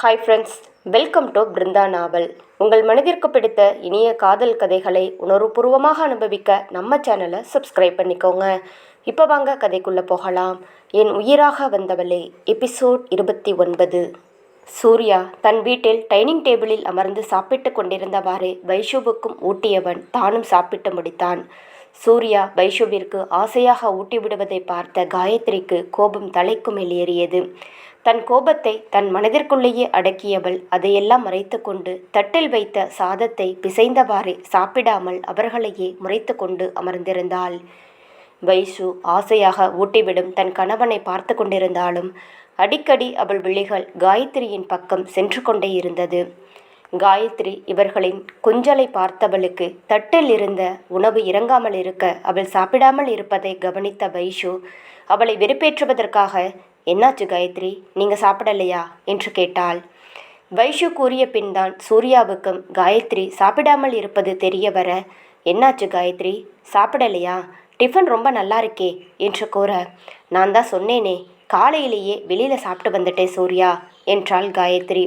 Hi friends, welcome to Brindha novel. உங்கள் மனதிற்கு பிடித்த இனிய காதல் கதைகளை உணர்வுபூர்வமாக அனுபவிக்க நம்ம சேனலை சப்ஸ்கிரைப் பண்ணிக்கோங்க. இப்போ வாங்க கதைக்குள்ளே போகலாம். என் உயிராக வந்தவளே, எபிசோட் 29. சூர்யா தன் வீட்டில் டைனிங் டேபிளில் அமர்ந்து சாப்பிட்டு கொண்டிருந்தவாறே வைஷுவுக்கும் ஊட்டியவன் தானும் சாப்பிட்டு முடித்தான். சூர்யா வைஷுவிற்கு ஆசையாக ஊட்டிவிடுவதை பார்த்த காயத்ரிக்கு கோபம் தலைக்கு மேல் ஏறியது. தன் கோபத்தை தன் மனதிற்குள்ளேயே அடக்கியவள் அதையெல்லாம் மறைத்து கொண்டு தட்டில் வைத்த சாதத்தை பிசைந்தவாறே சாப்பிடாமல் அவர்களையே முறைத்து கொண்டு அமர்ந்திருந்தாள். வைஷு ஆசையாக ஊட்டிவிடும் தன் கணவனை பார்த்து கொண்டிருந்தாலும் அடிக்கடி அவள் விழிகள் காயத்ரியின் பக்கம் சென்று கொண்டே இருந்தது. காயத்ரி இவர்களின் கொஞ்சலை பார்த்தவளுக்கு தட்டில் இருந்த உணவு இறங்காமல் இருக்க அவள் சாப்பிடாமல் இருப்பதை கவனித்த வைஷு அவளை வெறுப்பேற்றுவதற்காக, என்னாச்சு காயத்ரி, நீங்கள் சாப்பிடலையா என்று கேட்டாள். வைஷு கூறிய பின் தான் சூர்யாவுக்கும் காயத்ரி சாப்பிடாமல் இருப்பது தெரிய வர, என்னாச்சு காயத்ரி, சாப்பிடலையா, டிஃபன் ரொம்ப நல்லா இருக்கே என்று கூற, நான் தான் சொன்னேனே, காலையிலேயே வெளியில் சாப்பிட்டு வந்துட்டேன் சூர்யா என்றாள் காயத்ரி.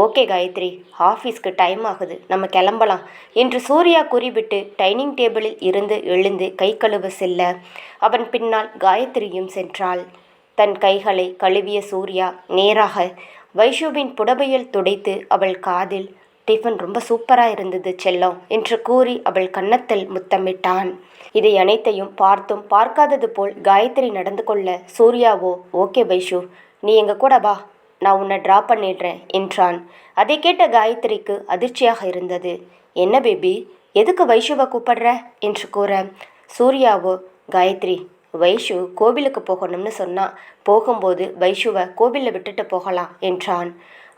ஓகே காயத்ரி, ஆஃபீஸ்க்கு டைம் ஆகுது, நம்ம கிளம்பலாம் என்று சூர்யா கூறிவிட்டு டைனிங் டேபிளில் இருந்து எழுந்து கை கழுவ செல்ல அவன் பின்னால் காயத்ரியும் சென்றாள். தன் கைகளை கழுவிய சூர்யா நேராக வைஷுவின் புடவையில் துடைத்து அவள் காதில், டிஃபன் ரொம்ப சூப்பராக இருந்தது செல்லம் என்று கூறி அவள் கன்னத்தில் முத்தமிட்டான். இதை அனைத்தையும் பார்த்தும் பார்க்காதது போல் காயத்ரி நடந்து கொள்ள சூர்யாவோ, ஓகே வைஷு, நீ எங்கள் கூட வா, நான் உன்னை ட்ராப் பண்ணிடுறேன் என்றான். அதை கேட்ட காயத்ரிக்கு அதிர்ச்சியாக இருந்தது. என்ன பேபி, எதுக்கு வைஷுவை கூப்பிடுற என்று கூற, சூர்யாவோ, காயத்ரி, வைஷு கோவிலுக்கு போகணும்னு சொன்னான், போகும்போது வைஷுவை கோவிலில் விட்டுட்டு போகலாம் என்றான்.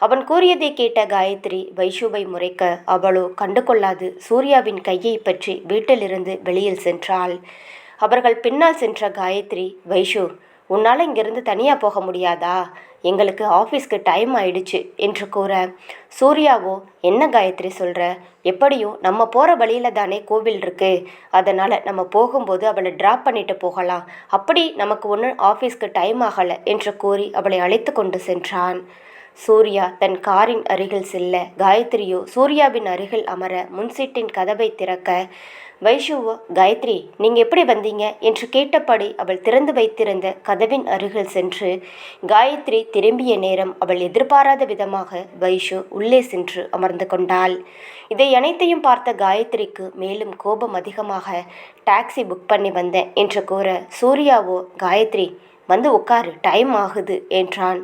அவன் கூறியதை கேட்ட காயத்ரி வைஷுவை முறைக்க அவளோ கண்டு கொள்ளாது சூர்யாவின் கையை பற்றி வீட்டிலிருந்து வெளியில் சென்றாள். அவர்கள் பின்னால் சென்ற காயத்ரி, வைஷு, உன்னால் இங்கிருந்து தனியாக போக முடியாதா, எங்களுக்கு ஆஃபீஸ்க்கு டைம் ஆயிடுச்சு என்று கூற, சூர்யாவோ, என்ன காயத்ரி சொல்கிற, எப்படியும் நம்ம போகிற வழியில் தானே கோவில் இருக்கு, அதனால் நம்ம போகும்போது அவளை ட்ராப் பண்ணிட்டு போகலாம், அப்படி நமக்கு ஒன்றும் ஆஃபீஸ்க்கு டைம் ஆகலை என்று கூறி அவளை அழைத்து கொண்டு சென்றான். சூர்யா தன் காரின் அருகில் செல்ல காயத்ரியோ சூர்யாவின் அருகில் அமர முன்சீட்டின் கதவை திறக்க, வைஷுவோ, காயத்ரி, நீங்கள் எப்படி வந்தீங்க என்று கேட்டபடி அவள் திறந்து வைத்திருந்த கதவின் அருகில் சென்று காயத்ரி திரும்பிய நேரம் அவள் எதிர்பாராத விதமாக வைஷு உள்ளே சென்று அமர்ந்து கொண்டாள். இதை அனைத்தையும் பார்த்த காயத்ரிக்கு மேலும் கோபம் அதிகமாக, டாக்ஸி புக் பண்ணி வந்தேன் என்று கூற, சூர்யாவோ, காயத்ரி வந்து உட்காரு, டைம் ஆகுது என்றான்.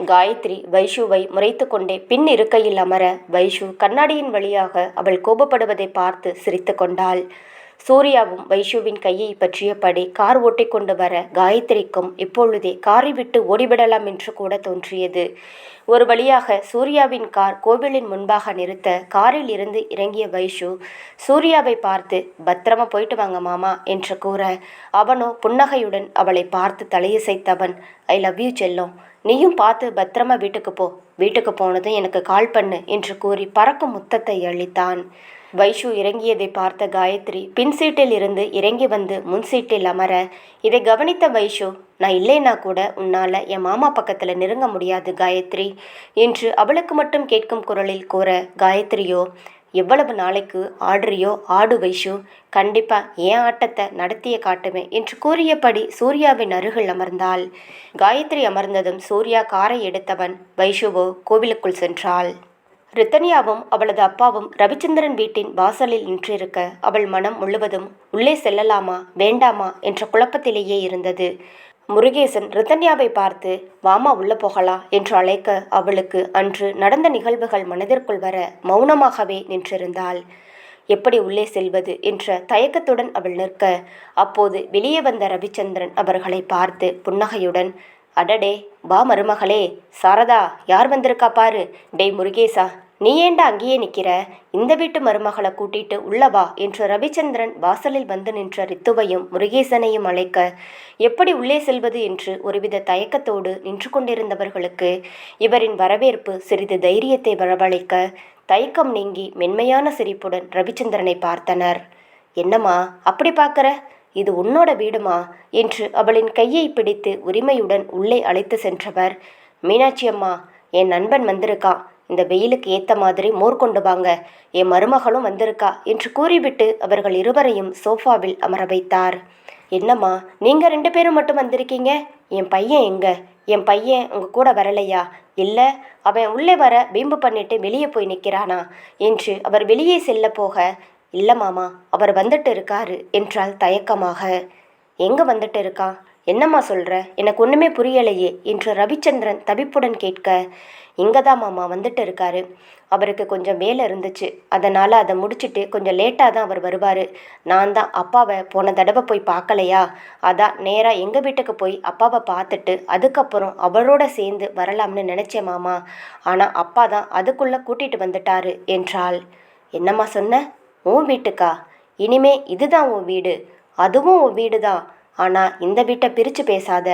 காயத்ரி வைஷுவை முறைத்து கொண்டே பின் இருக்கையில் அமர வைஷு கண்ணாடியின் வழியாக அவள் கோபப்படுவதை பார்த்து சிரித்து கொண்டாள். சூர்யாவும் வைஷுவின் கையை பற்றியபடி கார் ஓட்டி கொண்டு வர காயத்ரிக்கும் இப்பொழுதே காரை விட்டு ஓடிவிடலாம் என்று கூட தோன்றியது. ஒரு வழியாக சூர்யாவின் கார் கோவிலின் முன்பாக நிறுத்த காரில் இருந்து இறங்கிய வைஷு சூர்யாவை பார்த்து, பத்திரமா போயிட்டு வாங்க மாமா என்று கூற, அவனோ புன்னகையுடன் அவளை பார்த்து தலையசைத்தவன், ஐ லவ் யூ செல்லம், நீயும் பார்த்து பத்திரமா வீட்டுக்கு போனதும் எனக்கு கால் பண்ணு என்று கூறி பறக்கும் முத்தத்தை அளித்தான். வைஷு இறங்கியதை பார்த்த காயத்ரி பின் சீட்டில் இருந்து இறங்கி வந்து முன் சீட்டில் அமர, இதை கவனித்த வைஷு, நான் இல்லைன்னா கூட உன்னால் என் மாமா பக்கத்தில் நெருங்க முடியாது காயத்ரி என்று அவளுக்கு மட்டும் கேட்கும் குரலில் கூற, காயத்ரியோ, எவ்வளவு நாளைக்கு ஆடுறியோ ஆடு வைஷு, கண்டிப்பாக என் ஆட்டத்தை நடத்திய காட்டுவேன் என்று கூறியபடி சூர்யாவின் அருகில் அமர்ந்தாள். காயத்ரி அமர்ந்ததும் சூர்யா காரை எடுத்தவன் வைஷுவோ கோவிலுக்குள் சென்றாள். ரித்தன்யாவும் அவளது அப்பாவும் ரவிச்சந்திரன் வீட்டின் வாசலில் நின்றிருக்க அவள் மனம் முழுவதும் உள்ளே செல்லலாமா வேண்டாமா என்ற குழப்பத்திலேயே இருந்தது. முருகேசன் ரித்தன்யாவை பார்த்து, வாமா உள்ளே போகலாம் என்று அழைக்க அவளுக்கு அன்று நடந்த நிகழ்வுகள் மனதிற்குள் வர மௌனமாகவே நின்றிருந்தாள். எப்படி உள்ளே செல்வது என்ற தயக்கத்துடன் அவள் நிற்க, அப்போது வெளியே வந்த ரவிச்சந்திரன் அவர்களை பார்த்து புன்னகையுடன், அடடே, வா மருமகளே, சாரதா, யார் வந்திருக்கா பாரு, டேய் முருகேசா, நீ ஏண்டா அங்கேயே நிற்கிற, இந்த வீட்டு மருமகளை கூட்டிட்டு உள்ளவா என்று ரவிச்சந்திரன் வாசலில் வந்து நின்ற ரித்துவையும் முருகேசனையும் அழைக்க, எப்படி உள்ளே செல்வது என்று ஒருவித தயக்கத்தோடு நின்று கொண்டிருந்தவர்களுக்கு இவரின் வரவேற்பு சிறிது தைரியத்தை வரவழைக்க தயக்கம் நீங்கி மென்மையான சிரிப்புடன் ரவிச்சந்திரனை பார்த்தனர். என்னம்மா அப்படி பார்க்குற, இது உன்னோட வீடுமா என்று அவளின் கையை பிடித்து உரிமையுடன் உள்ளே அழைத்து சென்றவர், மீனாட்சி அம்மா, என் நண்பன் வந்திருக்கான், இந்த வெயிலுக்கு ஏத்த மாதிரி மோர் கொண்டு வாங்க, என் மருமகளும் வந்திருக்கா என்று கூறிவிட்டு அவர்கள் இருவரையும் சோஃபாவில் அமர வைத்தார். என்னம்மா, நீங்க 2 பேரும் மட்டும் வந்திருக்கீங்க? என் பையன் எங்க? என் பையன் உங்க கூட வரலையா? இல்ல, அவன் உள்ளே வர வீம்பு பண்ணிட்டு வெளியே போய் நிற்கிறானா என்று அவர் வெளியே செல்ல போக, இல்ல மாமா, அவர் வந்துட்டு இருக்காரு என்றாள் தயக்கமாக. எங்க வந்துட்டு இருக்கான்? என்னம்மா சொல்ற? எனக்கு ஒண்ணுமே புரியலையே என்று ரவிச்சந்திரன் தவிப்புடன் கேட்க, இங்கதான் மாமா வந்துட்டு இருக்காரு. அவருக்கு கொஞ்சம் வேலை இருந்துச்சு, அதனால அதை முடிச்சுட்டு கொஞ்சம் லேட்டாக தான் அவர் வருவார். நான் தான் அப்பாவை போன தடவை போய் பார்க்கலையா, அதான் நேராக எங்கள் வீட்டுக்கு போய் அப்பாவை பார்த்துட்டு அதுக்கப்புறம் அவரோட சேர்ந்து வரலாம்னு நினச்சேன் மாமா. ஆனால் அப்பா தான் அதுக்குள்ளே கூட்டிகிட்டு வந்துட்டாரு என்றாள். என்னம்மா சொன்ன? உன் வீட்டுக்கா? இனிமே இதுதான் உன் வீடு, அதுவும் உன் வீடு தான். ஆனால் இந்த வீட்டை பிரித்து பேசாத.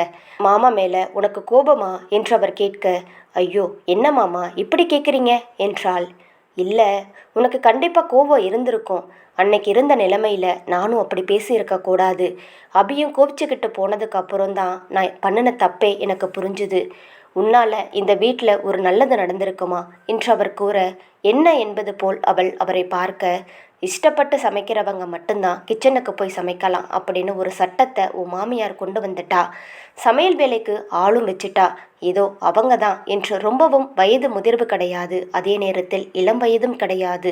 மாமா மேலே உனக்கு கோபமா என்று அவர் கேட்க, ஐயோ என்ன மாமா இப்படி கேட்குறீங்க என்றாள். இல்லை, உனக்கு கண்டிப்பாக கோபம் இருந்திருக்கும். அன்னைக்கு இருந்த நிலைமையில் நானும் அப்படி பேசியிருக்க கூடாது. அபியும் கோபிச்சுக்கிட்டு போனதுக்கு அப்புறம் தான் நான் பண்ணின தப்பே எனக்கு புரிஞ்சுது. உன்னால் இந்த வீட்டில் ஒரு நல்லது நடந்திருக்குமா என்று அவர் கூற, என்ன என்பது போல் அவள் அவரை பார்க்க, இஷ்டப்பட்டு சமைக்கிறவங்க மட்டும்தான் கிச்சனுக்கு போய் சமைக்கலாம் அப்படின்னு ஒரு சட்டத்தை உன் மாமியார் கொண்டு வந்துட்டா. சமையல் வேலைக்கு ஆளும் வச்சுட்டா. இதோ அவங்க தான் என்று ரொம்பவும் வயது முதிர்வு கிடையாது, அதே நேரத்தில் இளம் வயதும் கிடையாது.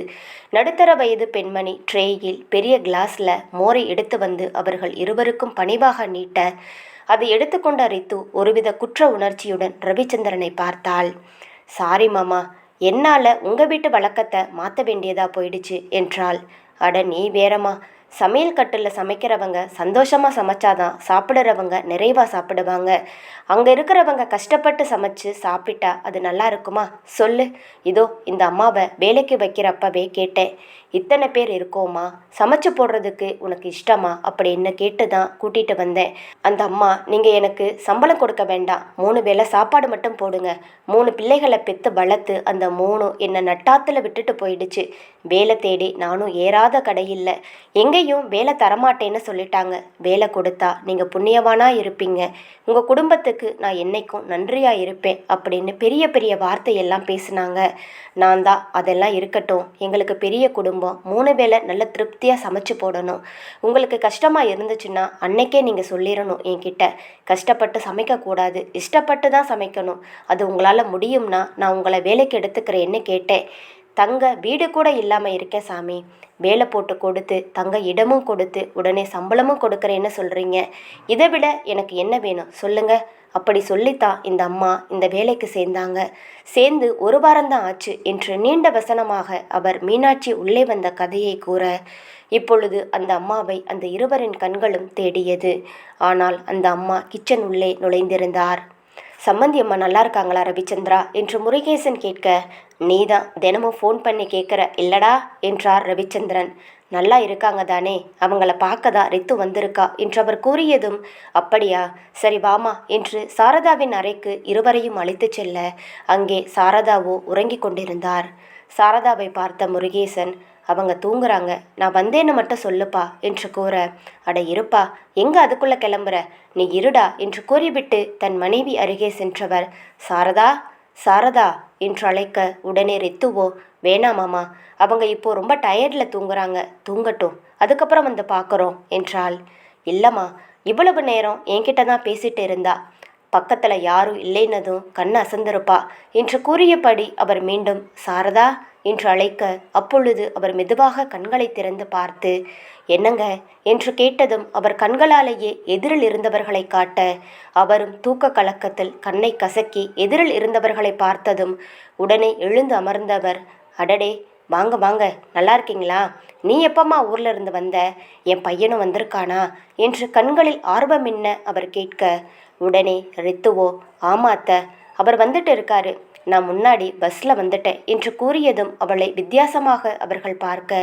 நடுத்தர வயது பெண்மணி ட்ரேயில் பெரிய கிளாஸில் மோரை எடுத்து வந்து அவர்கள் இருவருக்கும் பணிவாக நீட்ட, அதை எடுத்துக்கொண்ட ரித்து ஒருவித குற்ற உணர்ச்சியுடன் ரவிச்சந்திரனை பார்த்தாள். சாரி மாமா, என்னால் உங்கள் வீட்டு வழக்கத்தை மாற்ற வேண்டியதாக போயிடுச்சு என்றாள். அட நீ வேறம்மா, சமையல் கட்டில் சமைக்கிறவங்க சந்தோஷமாக சமைச்சாதான் சாப்பிட்றவங்க நிறைவாக சாப்பிடுவாங்க. அங்கே இருக்கிறவங்க கஷ்டப்பட்டு சமைச்சு சாப்பிட்டா அது நல்லா இருக்குமா சொல்லு? இதோ இந்த அம்மாவை வேலைக்கு வைக்கிறப்பவே கேட்டேன், இத்தனை பேர் இருக்கோமா, சமைச்சு போடுறதுக்கு உனக்கு இஷ்டமா அப்படின்னு கேட்டு தான் கூட்டிகிட்டு வந்தேன். அந்த அம்மா, நீங்கள் எனக்கு சம்பளம் கொடுக்க வேண்டாம், 3 வேளை சாப்பாடு மட்டும் போடுங்க. 3 பிள்ளைகளை பெற்று வளர்த்து அந்த 3 என்னை நட்டாத்தில் விட்டுட்டு போயிடுச்சு. வேலை தேடி நானும் ஏறாத கடையில் எங்கேயும் வேலை தரமாட்டேன்னு சொல்லிட்டாங்க. வேலை கொடுத்தா நீங்கள் புண்ணியவானாக இருப்பீங்க, உங்கள் குடும்பத்துக்கு நான் என்னைக்கும் நன்றியாக இருப்பேன் அப்படின்னு பெரிய பெரிய வார்த்தையெல்லாம் பேசினாங்க. நான் தான் அதெல்லாம் இருக்கட்டும், எங்களுக்கு பெரிய குடும்பம், 3 வேளை நல்ல திருப்தியாக சமைச்சு போடணும். உங்களுக்கு கஷ்டமாக இருந்துச்சுன்னா அன்னைக்கே நீங்கள் சொல்லிடணும் என்கிட்ட. கஷ்டப்பட்டு சமைக்கக்கூடாது, இஷ்டப்பட்டு தான் சமைக்கணும். அது உங்களால் முடியும்னா நான் உங்களை வேலைக்கு எடுத்துக்கிறேன்னு கேட்டேன். தங்க வீடு கூட இல்லாமல் இருக்கேன் சாமி. வேலை போட்டு கொடுத்து தங்க இடமும் கொடுத்து உடனே சம்பளமும் கொடுக்குறேன்னு சொல்கிறீங்க. இதை விட எனக்கு என்ன வேணும் சொல்லுங்க? அப்படி சொல்லித்தான் இந்த அம்மா இந்த வேலைக்கு சேர்ந்தாங்க. சேர்ந்து 1 வாரம்தான் ஆச்சு என்று நீண்ட வசனமாக அவர் மீனாட்சி உள்ளே வந்த கதையை கூற, இப்பொழுது அந்த அம்மாவை அந்த இருவரின் கண்களும் தேடியது. ஆனால் அந்த அம்மா கிச்சன் உள்ளே நுழைந்திருந்தார். சம்மந்தி அம்மா நல்லா இருக்காங்களா ரவிச்சந்திரா என்று முருகேசன் கேட்க, நீதான் தினமும் ஃபோன் பண்ணி கேட்குற இல்லடா என்றார் ரவிச்சந்திரன். நல்லா இருக்காங்க தானே, அவங்கள பார்க்க தான் ரித்து வந்திருக்கா என்று அவர் கூறியதும், அப்படியா, சரி வாமா என்று சாரதாவின் அறைக்கு இருவரையும் அழைத்து செல்ல, அங்கே சாரதாவோ உறங்கி கொண்டிருந்தார். சாரதாவை பார்த்த முருகேசன், அவங்க தூங்குறாங்க, நான் வந்தேன்னு மட்டும் சொல்லுப்பா என்று கூற, அட இருப்பா, எங்க அதுக்குள்ளே கிளம்புற, நீ இருடா என்று கூறிவிட்டு தன் மனைவி அருகே சென்றவர், சாரதா சாரதா என்று அழைக்க, உடனே ரித்துவோ, வேணாமாமா, அவங்க இப்போ ரொம்ப டயர்டில் தூங்குறாங்க, தூங்கட்டும், அதுக்கப்புறம் வந்து பார்க்குறோம் என்றாள். இல்லைம்மா, இவ்வளவு நேரம் என்கிட்ட தான் பேசிட்டு இருந்தா, பக்கத்தில் யாரும் இல்லைன்னதும் கண் அசந்திருப்பா என்று கூறியபடி அவர் மீண்டும் சாரதா என்று அழைக்க, அப்பொழுது அவர் மெதுவாக கண்களை திறந்து பார்த்து, என்னங்க என்று கேட்டதும் அவர் கண்களாலேயே எதிரில் இருந்தவர்களை காட்ட, அவரும் தூக்க கலக்கத்தில் கண்ணை கசக்கி எதிரில் இருந்தவர்களை பார்த்ததும் உடனே எழுந்து அமர்ந்தவர், அடடே வாங்க வாங்க, நல்லா இருக்கீங்களா? நீ எப்பம்மா ஊர்ல இருந்து வந்த? என் பையனும் வந்திருக்கானா என்று கண்களில் ஆர்வமின்ன அவர் கேட்க, உடனே ரித்துவோ, ஆமா அத்தை, அவர் வந்துட்டு இருக்காரு, நான் முன்னாடி பஸ்ஸில் வந்துட்டேன் என்று கூறியதும் அவளை வித்தியாசமாக அவர்கள் பார்க்க,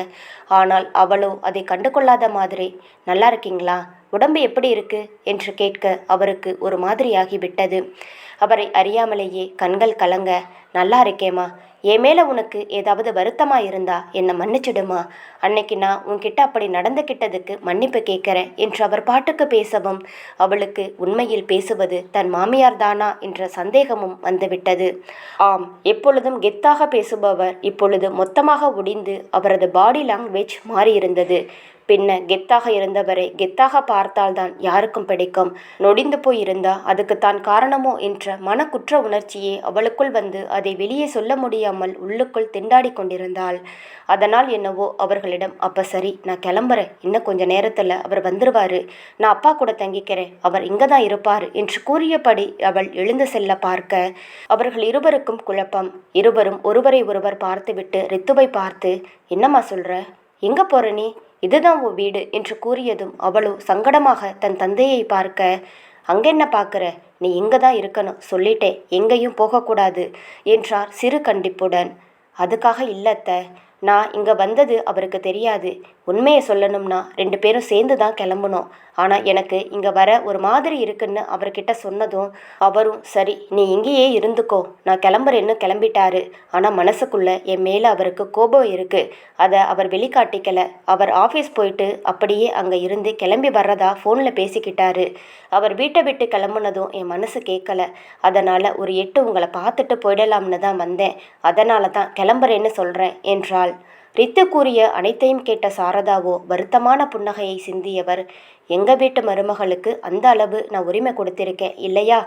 ஆனால் அவளோ அதை கண்டு கொள்ளாத மாதிரி, நல்லா இருக்கீங்களா, உடம்பு எப்படி இருக்கு என்று கேட்க அவருக்கு ஒரு மாதிரியாகிவிட்டது. அவரை அறியாமலேயே கண்கள் கலங்க, நல்லா இருக்கேம்மா, என் மேலே உனக்கு ஏதாவது வருத்தமாக இருந்தா என்னை மன்னிச்சிடுமா. அன்னைக்கு நான் உன்கிட்ட அப்படி நடந்துக்கிட்டதுக்கு மன்னிப்பு கேட்குறேன் என்று அவர் பாட்டுக்கு பேசவும் அவளுக்கு உண்மையில் பேசுவது தன் மாமியார் தானா என்ற சந்தேகமும் வந்துவிட்டது. ஆம், எப்பொழுதும் கெத்தாக பேசுபவர் இப்பொழுது மொத்தமாக ஒடிந்து அவரது பாடி லாங்குவேஜ் மாறியிருந்தது. பின்ன கெத்தாக இருந்தவரை கெத்தாக பார்த்தால்தான் யாருக்கும் பிடிக்கும். நொடிந்து போயிருந்தா அதுக்கு தான் காரணமோ என்ற மன குற்ற உணர்ச்சியே அவளுக்குள் வந்து அதை வெளியே சொல்ல முடியாமல் உள்ளுக்குள் திண்டாடி கொண்டிருந்தாள். அதனால் என்னவோ அவர்களிடம், அப்ப சரி, நான் கிளம்புறேன், இன்னும் கொஞ்ச நேரத்தில் அவர் வந்துருவாரு, நான் அப்பா கூட தங்கிக்கிறேன், அவர் இங்கே தான் இருப்பார் என்று கூறியபடி அவள் எழுந்து செல்ல பார்க்க அவர்கள் இருவருக்கும் குழப்பம். இருவரும் ஒருவரை ஒருவர் பார்த்துவிட்டு ரித்துவை பார்த்து, என்னம்மா சொல்ற, எங்கே போற நீ, இதுதான் உன் வீடு என்று கூறியதும் அவளோ சங்கடமாக தன் தந்தையை பார்க்க, அங்கென்ன பார்க்குற, நீ இங்கே தான் இருக்கணும், சொல்லிட்டேன், எங்கேயும் போகக்கூடாது என்றார் சிறு கண்டிப்புடன். அதுக்காக இல்லத்த, நான் இங்கே வந்தது அவருக்கு தெரியாது. உண்மையை சொல்லணும்னா 2 பேரும் சேர்ந்து தான் கிளம்பணும். ஆனால் எனக்கு இங்கே வர ஒரு மாதிரி இருக்குன்னு அவர்கிட்ட சொன்னதும் அவரும் சரி நீ இங்கேயே இருந்துக்கோ, நான் கிளம்புறேன்னு கிளம்பிட்டாரு. ஆனால் மனசுக்குள்ளே என் மேலே அவருக்கு கோபம் இருக்குது. அதை அவர் வெளிக்காட்டிக்கல. அவர் ஆஃபீஸ் போயிட்டு அப்படியே அங்கே இருந்து கிளம்பி வர்றதா ஃபோனில் பேசிக்கிட்டாரு. அவர் வீட்டை விட்டு கிளம்புனதும் என் மனசு கேட்கல. அதனால் ஒரு 8 உங்களை பார்த்துட்டு போயிடலாம்னு தான் வந்தேன். அதனால தான் கிளம்புறேன்னு சொல்கிறேன் என்றாள். ரித்து கூறிய அனைத்தையும் கேட்ட சாரதாவோ வருத்தமான புன்னகையை சிந்தியவர், எங்கள் வீட்டு மருமகளுக்கு அந்த அளவு நான் உரிமை கொடுத்திருக்கேன் இல்லையா,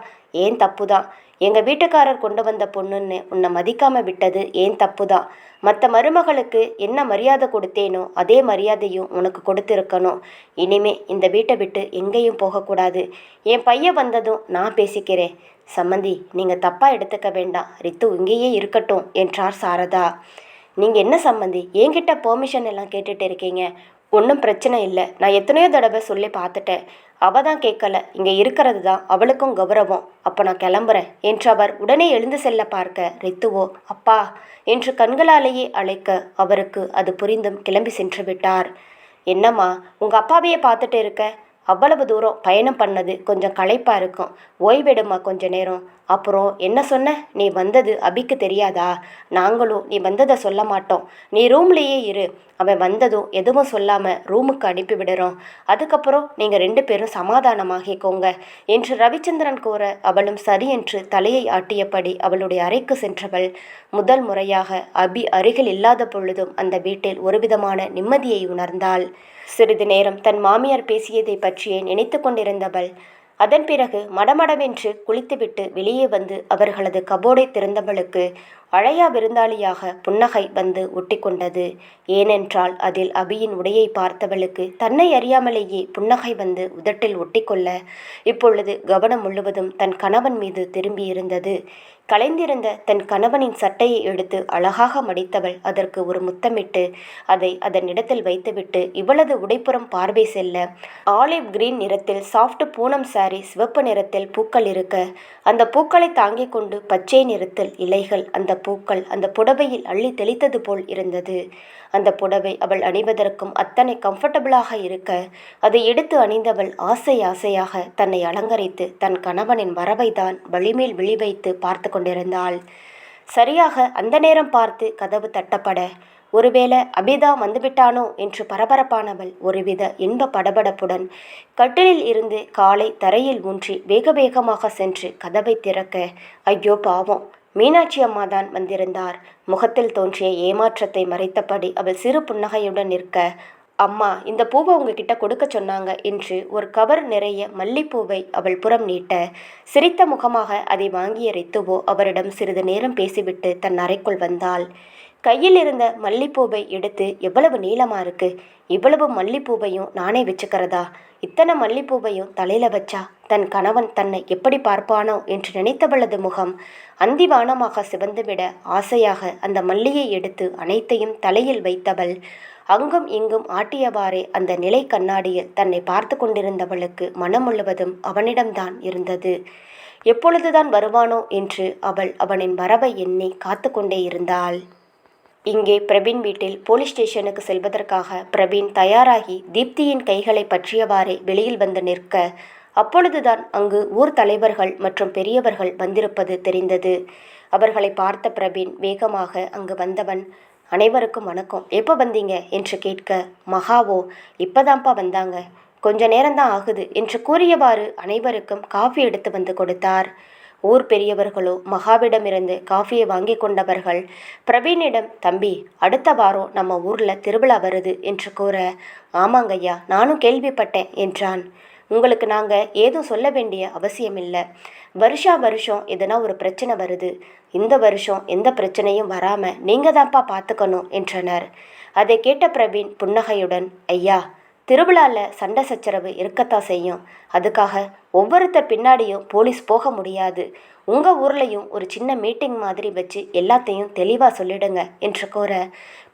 ஏன் தப்பு தான். எங்கள் வீட்டுக்காரர் கொண்டு வந்த பொண்ணுன்னு உன்னை மதிக்காமல் விட்டது ஏன் தப்பு தான். மற்ற மருமகளுக்கு என்ன மரியாதை கொடுத்தேனோ அதே மரியாதையும் உனக்கு கொடுத்துருக்கணும். இனிமே இந்த வீட்டை விட்டு எங்கேயும் போகக்கூடாது. என் பையன் வந்ததும் நான் பேசிக்கிறேன். சம்மந்தி, நீங்கள் தப்பாக எடுத்துக்க வேண்டாம், ரித்து இங்கேயே இருக்கட்டும் என்றார் சாரதா. நீங்கள் என்ன சம்மந்தி என்கிட்ட பெர்மிஷன் எல்லாம் கேட்டுட்டு இருக்கீங்க? ஒன்றும் பிரச்சனை இல்லை, நான் எத்தனையோ தடவை சொல்லி பார்த்துட்டேன். அவள் தான் கேட்கல. இங்கே இருக்கிறது தான் அவளுக்கும் கௌரவம். அப்போ நான் கிளம்புறேன் என்று அவர் உடனே எழுந்து செல்ல பார்க்க ரித்துவோ அப்பா என்று கண்களாலேயே அழைக்க அவருக்கு அது புரிந்தும் கிளம்பி சென்று விட்டார். என்னம்மா, உங்கள் அப்பாவையே பார்த்துட்டு இருக்க? அவ்வளவு தூரம் பயணம் பண்ணது கொஞ்சம் களைப்பாக இருக்கும், ஓய்வெடுமா கொஞ்ச நேரம். அப்புறம் என்ன சொன்ன, நீ வந்தது அபிக்கு தெரியாதா? நாங்களும் நீ வந்ததை சொல்ல மாட்டோம், நீ ரூம்லேயே இரு. அவன் வந்ததும் எதுவும் சொல்லாமல் ரூமுக்கு அனுப்பிவிடுறோம். அதுக்கப்புறம் நீங்கள் 2 பேரும் சமாதானமாகிக்கோங்க என்று ரவிச்சந்திரன் கூற அவளும் சரி என்று தலையை ஆட்டியபடி அவளுடைய அறைக்கு சென்றவள் முதல் முறையாக அபி அருகில் இல்லாத பொழுதும் அந்த வீட்டில் ஒருவிதமான நிம்மதியை உணர்ந்தாள். சிறிது நேரம் தன் மாமியார் பேசியதை பற்றியே நினைத்து கொண்டிருந்தவள் அதன் பிறகு மடமடவென்று குளித்துவிட்டு வெளியே வந்து அவர்களது கபோர்டை திறந்தவளுக்கு அழையா விருந்தாளியாக புன்னகை வந்து ஒட்டிக்கொண்டது. ஏனென்றால் அதில் அபியின் உடையை பார்த்தவளுக்கு தன்னை அறியாமலேயே புன்னகை வந்து உதட்டில் ஒட்டிக்கொள்ள இப்பொழுது கவனம் முழுவதும் தன் கணவன் மீது திரும்பியிருந்தது. கலைந்திருந்த தன் கணவனின் சட்டையை எடுத்து அழகாக மடித்தவள் அதற்கு ஒரு முத்தமிட்டு அதை அதன் இடத்தில் வைத்துவிட்டு இவளது உடைப்புறம் பார்வை செல்ல ஆலிவ் கிரீன் நிறத்தில் சாஃப்ட் பூனம் சாரி சிவப்பு நிறத்தில் பூக்கள் இருக்க அந்த பூக்களை தாங்கிக் கொண்டு பச்சை நிறத்தில் இலைகள் அந்த பூக்கள் அந்த புடவையில் அள்ளி தெளித்தது போல் இருந்தது. அந்த புடவை அவள் அணிவதற்கும் அத்தனை கம்ஃபர்டபுளாக இருக்க அதை எடுத்து அணிந்தவள் ஆசை ஆசையாக தன்னை அலங்கரித்து தன் கணவனின் வரவைதான் வழிமேல் விழி வைத்து பார்த்து கொண்டிருந்தாள். சரியாக அந்த நேரம் பார்த்து கதவு தட்டப்பட ஒருவேளை அபிதா வந்துவிட்டானோ என்று பரபரப்பானவள் ஒருவித இன்ப படபடப்புடன் கட்டிலில் இருந்து காலை தரையில் ஊன்றி வேக வேகமாக சென்று கதவை திறக்க ஐயோ பாவம், மீனாட்சி அம்மாதான் வந்திருந்தார். முகத்தில் தோன்றிய ஏமாற்றத்தை மறைத்தபடி அவள் சிறு புன்னகையுடன் நிற்க, அம்மா இந்த பூவை உங்ககிட்ட கொடுக்க சொன்னாங்க என்று ஒரு கவர் நிறைய மல்லிப்பூவை அவள் புறம் நீட்ட சிரித்த முகமாக அதை வாங்கிய ரித்துவோ அவரிடம் சிறிது நேரம் பேசிவிட்டு தன் அறைக்குள் வந்தாள். கையில் இருந்த மல்லிப்பூவை எடுத்து, எவ்வளவு நீளமாக இருக்கு, இவ்வளவு மல்லிப்பூவையும் நானே வச்சுக்கிறதா, இத்தனை மல்லிப்பூவையும் தலையில வச்சா தன் கணவன் தன்னை எப்படி பார்ப்பானோ என்று நினைத்தவளது முகம் அந்திவானமாக சிவந்துவிட ஆசையாக அந்த மல்லியை எடுத்து அனைத்தையும் தலையில் வைத்தவள் அங்கும் இங்கும் ஆட்டியவாறே அந்த நிலை கண்ணாடியில் தன்னை பார்த்து கொண்டிருந்தவளுக்கு மனம் முழுவதும் அவனிடம்தான் இருந்தது. எப்பொழுதுதான் வருவானோ என்று அவள் அவனின் வரவை எண்ணி காத்து கொண்டே இருந்தாள். இங்கே பிரவீன் வீட்டில் போலீஸ் ஸ்டேஷனுக்கு செல்வதற்காக பிரவீன் தயாராகி தீப்தியின் கைகளை பற்றியவாறே வெளியில் வந்து நிற்க அப்பொழுதுதான் அங்கு ஊர் தலைவர்கள் மற்றும் பெரியவர்கள் வந்திருப்பது தெரிந்தது. அவர்களை பார்த்த பிரவீன் வேகமாக அங்கு வந்தவன், அனைவருக்கும் வணக்கம், எப்போ வந்தீங்க என்று கேட்க, மகாவோ இப்பதான்ப்பா வந்தாங்க, கொஞ்ச நேரம்தான் ஆகுது என்று கூறியவாறு அனைவருக்கும் காஃபி எடுத்து வந்து கொடுத்தார். ஊர் பெரியவர்களோ மகாவிடமிருந்து காஃபியை வாங்கி கொண்டவர்கள் பிரவீனிடம், தம்பி அடுத்த வாரம் நம்ம ஊரில் திருவிழா வருது என்று கூற, ஆமாங்கய்யா நானும் கேள்விப்பட்டேன் என்றான். உங்களுக்கு நாங்கள் ஏதும் சொல்ல வேண்டிய அவசியமில்லை. வருஷம் எதனா ஒரு பிரச்சனை வருது. இந்த வருஷம் எந்த பிரச்சனையும் வராமல் நீங்கள் தான்ப்பா பார்த்துக்கணும் என்றனர். அதை கேட்ட பிரவீன் புன்னகையுடன், ஐயா திருவிழாவில் சண்டை சச்சரவு இருக்கத்தான் செய்யும். அதுக்காக ஒவ்வொருத்தர் பின்னாடியும் போலீஸ் போக முடியாது. உங்கள் ஊர்லேயும் ஒரு சின்ன மீட்டிங் மாதிரி வச்சு எல்லாத்தையும் தெளிவாக சொல்லிடுங்க என்று கூற,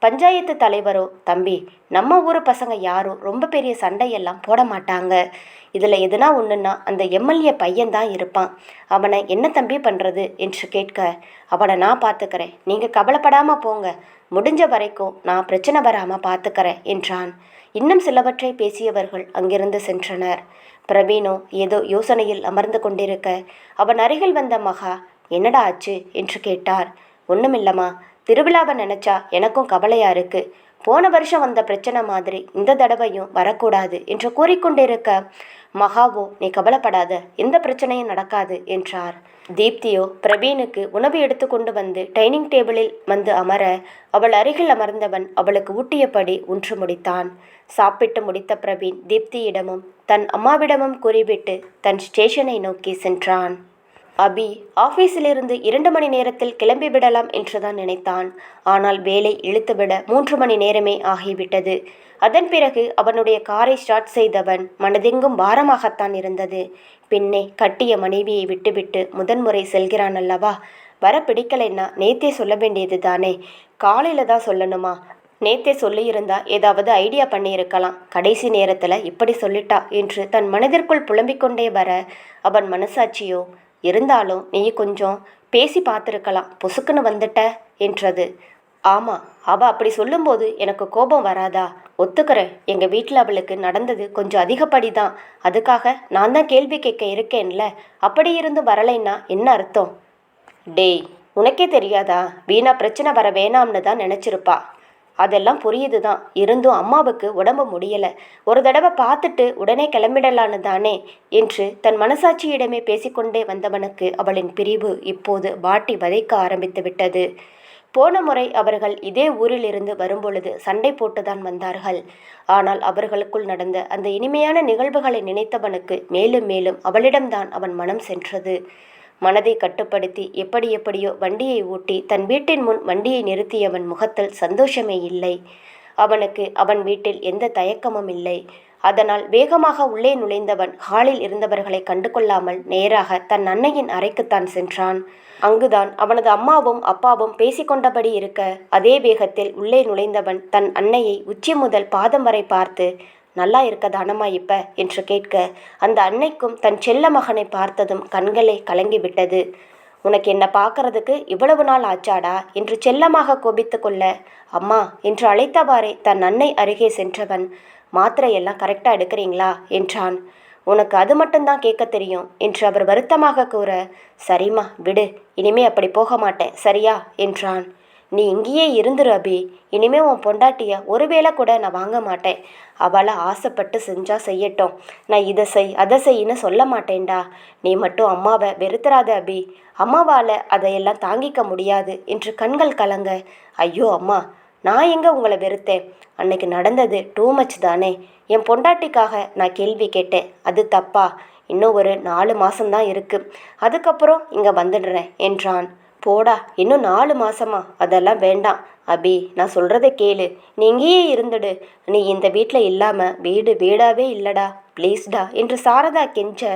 பஞ்சாயத்து தலைவரோ, தம்பி நம்ம ஊர் பசங்க யாரும் ரொம்ப பெரிய சண்டையெல்லாம் போட மாட்டாங்க. இதில் எதுனா ஒன்றுன்னா அந்த எம்எல்ஏ பையன்தான் இருப்பான். அவனை என்ன தம்பி பண்ணுறது என்று கேட்க, அவனை நான் பார்த்துக்கிறேன், நீங்கள் கவலைப்படாமல் போங்க, முடிஞ்ச வரைக்கும் நான் பிரச்சனை வராமல் பார்த்துக்கிறேன் என்றான். இன்னும் சிலவற்றை பேசியவர்கள் அங்கிருந்து சென்றனர். பிரவீனோ ஏதோ யோசனையில் அமர்ந்து கொண்டிருக்க அவன் அருகில் வந்த மகா, என்னடா ஆச்சு என்று கேட்டார். ஒன்றுமில்லம்மா, திருவிழாவை நினச்சா எனக்கும் கவலையாக இருக்கு. போன வருஷம் வந்த பிரச்சனை மாதிரி இந்த தடவையும் வரக்கூடாது என்று கூறிக்கொண்டிருக்க, மகாவோ நீ கவலைப்படாத, எந்த பிரச்சனையும் நடக்காது என்றார். தீப்தியோ பிரவீனுக்கு உணவு எடுத்து கொண்டு வந்து டைனிங் டேபிளில் வந்து அமர அவள் அருகில் அமர்ந்தவன் அவளுக்கு ஊட்டியபடி உன்று முடித்தான். சாப்பிட்டு முடித்த பிரவீன் தீப்தியிடமும் தன் அம்மாவிடமும் கூறிவிட்டு தன் ஸ்டேஷனை நோக்கி சென்றான். அபி ஆஃபீஸிலிருந்து 2 மணி நேரத்தில் கிளம்பிவிடலாம் என்றுதான் நினைத்தான். ஆனால் வேலை இழுத்துவிட 3 மணி நேரமே ஆகிவிட்டது. அதன் பிறகு அவனுடைய காரை ஸ்டார்ட் செய்தவன் மனதெங்கும் பாரமாகத்தான் இருந்தது. பின்னே கட்டிய மனைவியை விட்டுவிட்டு முதன்முறை செல்கிறான் அல்லவா? வர பிடிக்கலைன்னா நேத்தே சொல்ல வேண்டியது தானே, காலையில் தான் சொல்லணுமா? நேத்தே சொல்லியிருந்தா ஏதாவது ஐடியா பண்ணியிருக்கலாம். கடைசி நேரத்தில் இப்படி சொல்லிட்டா என்று தன் மனதிற்குள் புலம்பிக் கொண்டே வர அவன் மனசாட்சியோ, இருந்தாலும் நீ கொஞ்சம் பேசி பார்த்துருக்கலாம், பொசுக்குன்னு வந்துட்ட என்றது. ஆமாம், அவள் அப்படி சொல்லும்போது எனக்கு கோபம் வராதா? ஒத்துக்கிறேன், எங்கள் வீட்டில் அவளுக்கு நடந்தது கொஞ்சம் அதிகப்படி தான். அதுக்காக நான் தான் கேள்வி கேட்க இருக்கேன்ல. அப்படி இருந்து வரலைன்னா என்ன அர்த்தம்? டேய், உனக்கே தெரியாதா? வீணா பிரச்சனை வர வேணாம்னு தான் நினச்சிருப்பா. அதெல்லாம் புரியுது தான். இருந்தும் அம்மாவுக்கு உடம்பு முடியலை. ஒரு தடவை பார்த்துட்டு உடனே கிளம்பிடலான்னு தானே என்று தன் மனசாட்சியிடமே பேசிக்கொண்டே வந்தவனுக்கு அவளின் பிரிவு இப்போது வாட்டி வதைக்க ஆரம்பித்து விட்டது. போன முறை அவர்கள் இதே ஊரிலிருந்து வரும்பொழுது சண்டை போட்டுதான் வந்தார்கள். ஆனால் அவர்களுக்குள் நடந்த அந்த இனிமையான நிகழ்வுகளை நினைத்தவனுக்கு மேலும் மேலும் அவளிடம்தான் அவன் மனம் சென்றது. மனதை கட்டுப்படுத்தி எப்படியோ வண்டியை ஓட்டி தன் வீட்டின் முன் வண்டியை நிறுத்தியவன் முகத்தில் சந்தோஷமே இல்லை. அவனுக்கு அவன் வீட்டில் எந்த தயக்கமும் இல்லை. அதனால் வேகமாக உள்ளே நுழைந்தவன் ஹாலில் இருந்தவர்களை கண்டு கொள்ளாமல் நேராக தன் அன்னையின் அறைக்குத்தான் சென்றான். அங்குதான் அவனது அம்மாவும் அப்பாவும் பேசிக்கொண்டபடி இருக்க அதே வேகத்தில் உள்ளே நுழைந்தவன் தன் அன்னையை உச்சி முதல் பாதம் வரை பார்த்து, நல்லா இருக்கதானம்மா இப்ப என்று கேட்க அந்த அன்னைக்கும் தன் செல்ல மகனை பார்த்ததும் கண்களை கலங்கிவிட்டது. உனக்கு என்ன பார்க்கறதுக்கு இவ்வளவு நாள் ஆச்சாடா என்று செல்லமாக கோபித்து கொள்ள, அம்மா என்று அழைத்தவாறே தன் அன்னை அருகே சென்றவன், மாத்திரையெல்லாம் கரெக்டாக எடுக்கிறீங்களா என்றான். உனக்கு அது மட்டும்தான் கேட்க தெரியும் என்று அவர் வருத்தமாக கூற, சரிம்மா விடு, இனிமே அப்படி போக மாட்டேன் சரியா என்றான். நீ இங்கேயே இருந்துரு அபி, இனிமே உன் பொண்டாட்டிய ஒருவேளை கூட நான் வாங்க மாட்டேன். அவளை ஆசைப்பட்டு செஞ்சா செய்யட்டும், நான் இதை செய் அதை செய்யின்னு சொல்ல மாட்டேன்டா. நீ மட்டும் அம்மாவை வெறுத்துறாத அபி, அம்மாவால் அதையெல்லாம் தாங்கிக்க முடியாது என்று கண்கள் கலங்க, ஐயோ அம்மா, நான் எங்கே உங்களை வெறுத்தேன்? அன்னைக்கு நடந்தது டூ மச் தானே. என் பொண்டாட்டிக்காக நான் கேள்வி கேட்டேன், அது தப்பா? இன்னும் ஒரு 4 மாதம்தான் இருக்குது, அதுக்கப்புறம் இங்கே வந்துடுறேன் என்றான். போடா, இன்னும் 4 மாதமா? அதெல்லாம் வேண்டாம் அபி, நான் சொல்கிறத கேளு, நீ இங்கேயே இருந்துடு. நீ இந்த வீட்டில் இல்லாமல் வீடு வீடாகவே இல்லைடா, ப்ளீஸ்டா என்று சாரதா கெஞ்ச,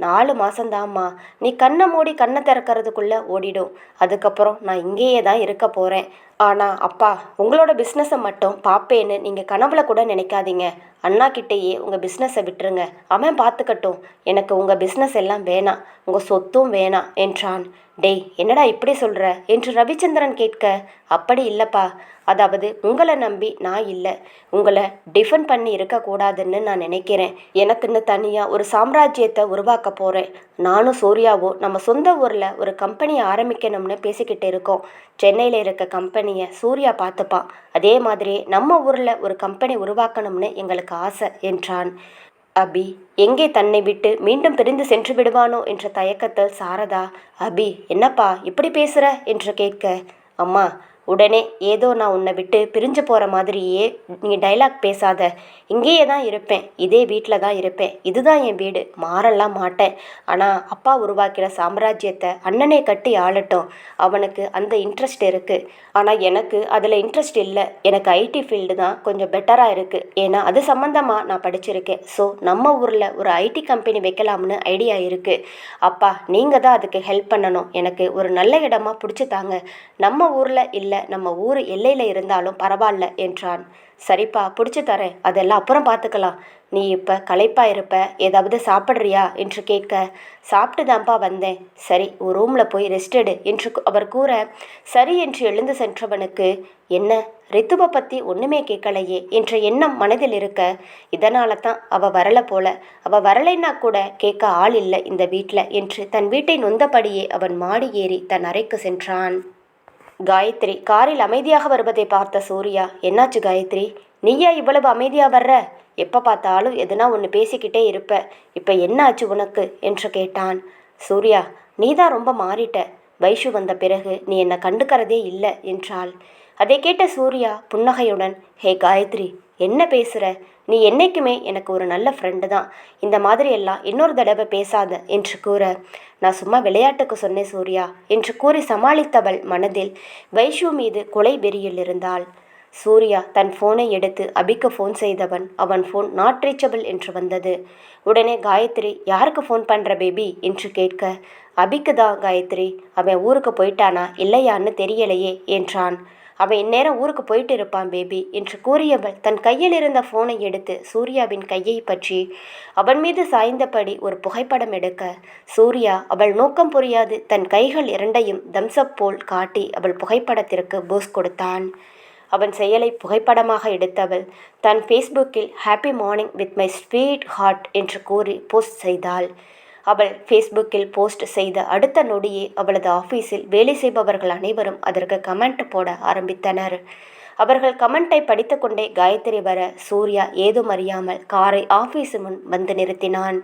4 மாசம்தாம்மா. நீ கண்ணை மூடி கண்ணை திறக்கறதுக்குள்ள ஓடிடும். அதுக்கப்புறம் நான் இங்கேயே தான் இருக்க போகிறேன். ஆனால் அப்பா, உங்களோட பிஸ்னஸை மட்டும் பார்ப்பேன்னு நீங்கள் கனவுல கூட நினைக்காதீங்க. அண்ணா கிட்டேயே உங்கள் பிஸ்னஸை விட்டுருங்க. அவன் பார்த்துக்கட்டும். எனக்கு உங்கள் பிஸ்னஸ் எல்லாம் வேணாம், உங்கள் சொத்தும் வேணாம் என்றான். டேய், என்னடா இப்படி சொல்கிற என்று ரவிச்சந்திரன் கேட்க, அப்படி இல்லைப்பா. அதாவது உங்களை நம்பி நான் இல்லை, உங்களை டிஃபெண்ட் பண்ணி இருக்கக்கூடாதுன்னு நான் நினைக்கிறேன். எனக்குன்னு தனியாக ஒரு சாம்ராஜ்யத்தை உருவாக்க போகிறேன். நானும் சூர்யாவும் நம்ம சொந்த ஊரில் ஒரு கம்பெனியை ஆரம்பிக்கணும்னு பேசிக்கிட்டு இருக்கோம். சென்னையில் இருக்க கம்பெனியை சூர்யா பார்த்துப்பான். அதே மாதிரி நம்ம ஊரில் ஒரு கம்பெனி உருவாக்கணும்னு எங்களுக்கு ஆசை என்றான். அபி எங்கே தன்னை விட்டு மீண்டும் பிரிந்து சென்று விடுவானோ என்ற தயக்கத்தில் சாரதா, அபி என்னப்பா இப்படி பேசுகிற என்று கேட்க, அம்மா உடனே ஏதோ நான் உன்னை விட்டு பிரிஞ்சு போகிற மாதிரியே நீ டைலாக் பேசாத. இங்கேயே தான் இருப்பேன், இதே வீட்டில் தான் இருப்பேன். இதுதான் என் வீடு, மாறலாம் மாட்டேன். ஆனால் அப்பா உருவாக்கிற சாம்ராஜ்யத்தை அண்ணனே கட்டி ஆளட்டும். அவனுக்கு அந்த இன்ட்ரெஸ்ட் இருக்குது. ஆனால் எனக்கு அதில் இன்ட்ரெஸ்ட் இல்லை. எனக்கு ஐடி ஃபீல்டு தான் கொஞ்சம் பெட்டராக இருக்குது. ஏன்னா அது சம்மந்தமாக நான் படிச்சிருக்கேன். ஸோ நம்ம ஊரில் ஒரு ஐடி கம்பெனி வைக்கலாம்னு ஐடியா இருக்குது. அப்பா நீங்கள் தான் அதுக்கு ஹெல்ப் பண்ணணும். எனக்கு ஒரு நல்ல இடமா பிடிச்சி தாங்க. நம்ம ஊரில் இல்லை, நம்ம ஊர் எல்லையில் இருந்தாலும் பரவாயில்ல என்றான். சரிப்பா, பிடிச்சி தரேன், அதெல்லாம் அப்புறம் பார்த்துக்கலாம். நீ இப்போ களைப்பாக இருப்ப, ஏதாவது சாப்பிட்றியா என்று கேட்க, சாப்பிட்டு தான்ப்பா வந்தேன். சரி, ஒரு ரூமில் போய் ரெஸ்ட் எடு என்று அவர் கூற, சரி என்று எழுந்து சென்றவனுக்கு, என்ன ரித்துவை பற்றி ஒன்றுமே கேட்கலையே என்ற எண்ணம் மனதில் இருக்க, இதனால தான் அவள் வரலை போல. அவள் வரலைன்னா கூட கேட்க ஆள் இல்லை இந்த வீட்டில் என்று தன் வீட்டை நொந்தபடியே அவன் மாடி ஏறி தன் அறைக்கு சென்றான். காயத்ரி காரில் அமைதியாக வருவதை பார்த்த சூர்யா, என்னாச்சு காயத்ரி, நீயா இவ்வளவு அமைதியாக வர்ற? எப்போ பார்த்தாலும் எதுனா ஒன்று பேசிக்கிட்டே இருப்ப. இப்போ என்ன ஆச்சு உனக்கு என்று கேட்டான். சூர்யா, நீ தான் ரொம்ப மாறிட்ட. வைஷு வந்த பிறகு நீ என்னை கண்டுக்கிறதே இல்லை என்றாள். அதை கேட்ட சூர்யா புன்னகையுடன், ஹே காயத்ரி, என்ன பேசுகிற? நீ என்றைக்குமே எனக்கு ஒரு நல்ல ஃப்ரெண்டு தான். இந்த மாதிரி எல்லாம் இன்னொரு தடவை பேசாத என்று கூற, நான் சும்மா விளையாட்டுக்கு சொன்னேன் சூர்யா என்று கூறி சமாளித்தவள் மனதில் வைஷு மீது கொலை வெறியில் இருந்தாள். சூர்யா தன் ஃபோனை எடுத்து அபிக்கு ஃபோன் செய்தவன், அவன் ஃபோன் நாட் ரீச்சபிள் என்று வந்தது. உடனே காயத்ரி, யாருக்கு ஃபோன் பண்ணுற பேபி என்று கேட்க, அபிக்கு தான் காயத்ரி. அவன் ஊருக்கு போயிட்டானா இல்லையான்னு தெரியலையே என்றான். அவன் இந்நேரம் ஊருக்கு போயிட்டு இருப்பான் பேபி என்று கூறியவள் தன் கையில் இருந்த ஃபோனை எடுத்து சூர்யாவின் கையை பற்றி அவன் மீது சாய்ந்தபடி ஒரு புகைப்படம் எடுக்க, சூர்யா அவள் நோக்கம் புரியாது தன் கைகள் இரண்டையும் தம்சப் போல் காட்டி அவள் புகைப்படத்திற்கு போஸ் கொடுத்தான். அவன் செயலை புகைப்படமாக எடுத்தவள் தன் ஃபேஸ்புக்கில் happy morning with my sweetheart என்று கூறி போஸ்ட் செய்தாள். அவள் ஃபேஸ்புக்கில் போஸ்ட் செய்த அடுத்த நொடியே அவளது ஆஃபீஸில் வேலை செய்பவர்கள் அனைவரும் அதற்கு கமெண்ட் போட ஆரம்பித்தனர். அவர்கள் கமெண்ட்டை படித்து கொண்டே காயத்ரி வர சூர்யா ஏதும் அறியாமல் காரை ஆஃபீஸு முன் வந்து நிறுத்தினான்.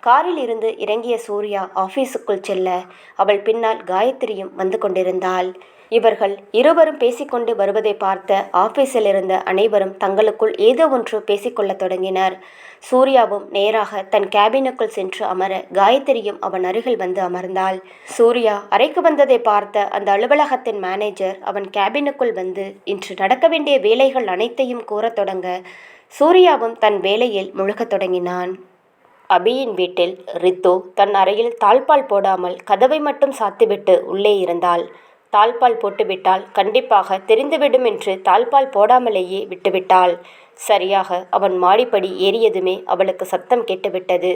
காரில் இருந்து இறங்கிய சூர்யா ஆஃபீஸுக்குள் செல்ல அவள் பின்னால் காயத்ரியும் வந்து கொண்டிருந்தாள். இவர்கள் இருவரும் பேசிக்கொண்டு வருவதை பார்த்த ஆஃபீஸில் இருந்த அனைவரும் தங்களுக்குள் ஏதோ ஒன்று பேசிக்கொள்ளத் தொடங்கினர். சூர்யாவும் நேராக தன் கேபினுக்குள் சென்று அமர காயத்ரியும் அவன் அருகில் வந்து அமர்ந்தாள். சூர்யா அறைக்கு வந்ததை பார்த்த அந்த அலுவலகத்தின் மேனேஜர் அவன் கேபினுக்குள் வந்து இன்று நடக்க வேண்டிய வேலைகள் அனைத்தையும் கூறத் தொடங்க சூர்யாவும் தன் வேலையில் முழுகத் தொடங்கினான். அபியின் வீட்டில் ரித்து தன் அறையில் தாழ்பால் போடாமல் கதவை மட்டும் சாத்திவிட்டு உள்ளே இருந்தாள். தாழ்பால் போட்டுவிட்டால் கண்டிப்பாக தெரிந்துவிடும் என்று தாழ்பால் போடாமலேயே விட்டுவிட்டாள். சரியாக அவன் மாடிப்படி ஏறியதுமே அவளுக்கு சத்தம் கேட்டுவிட்டது.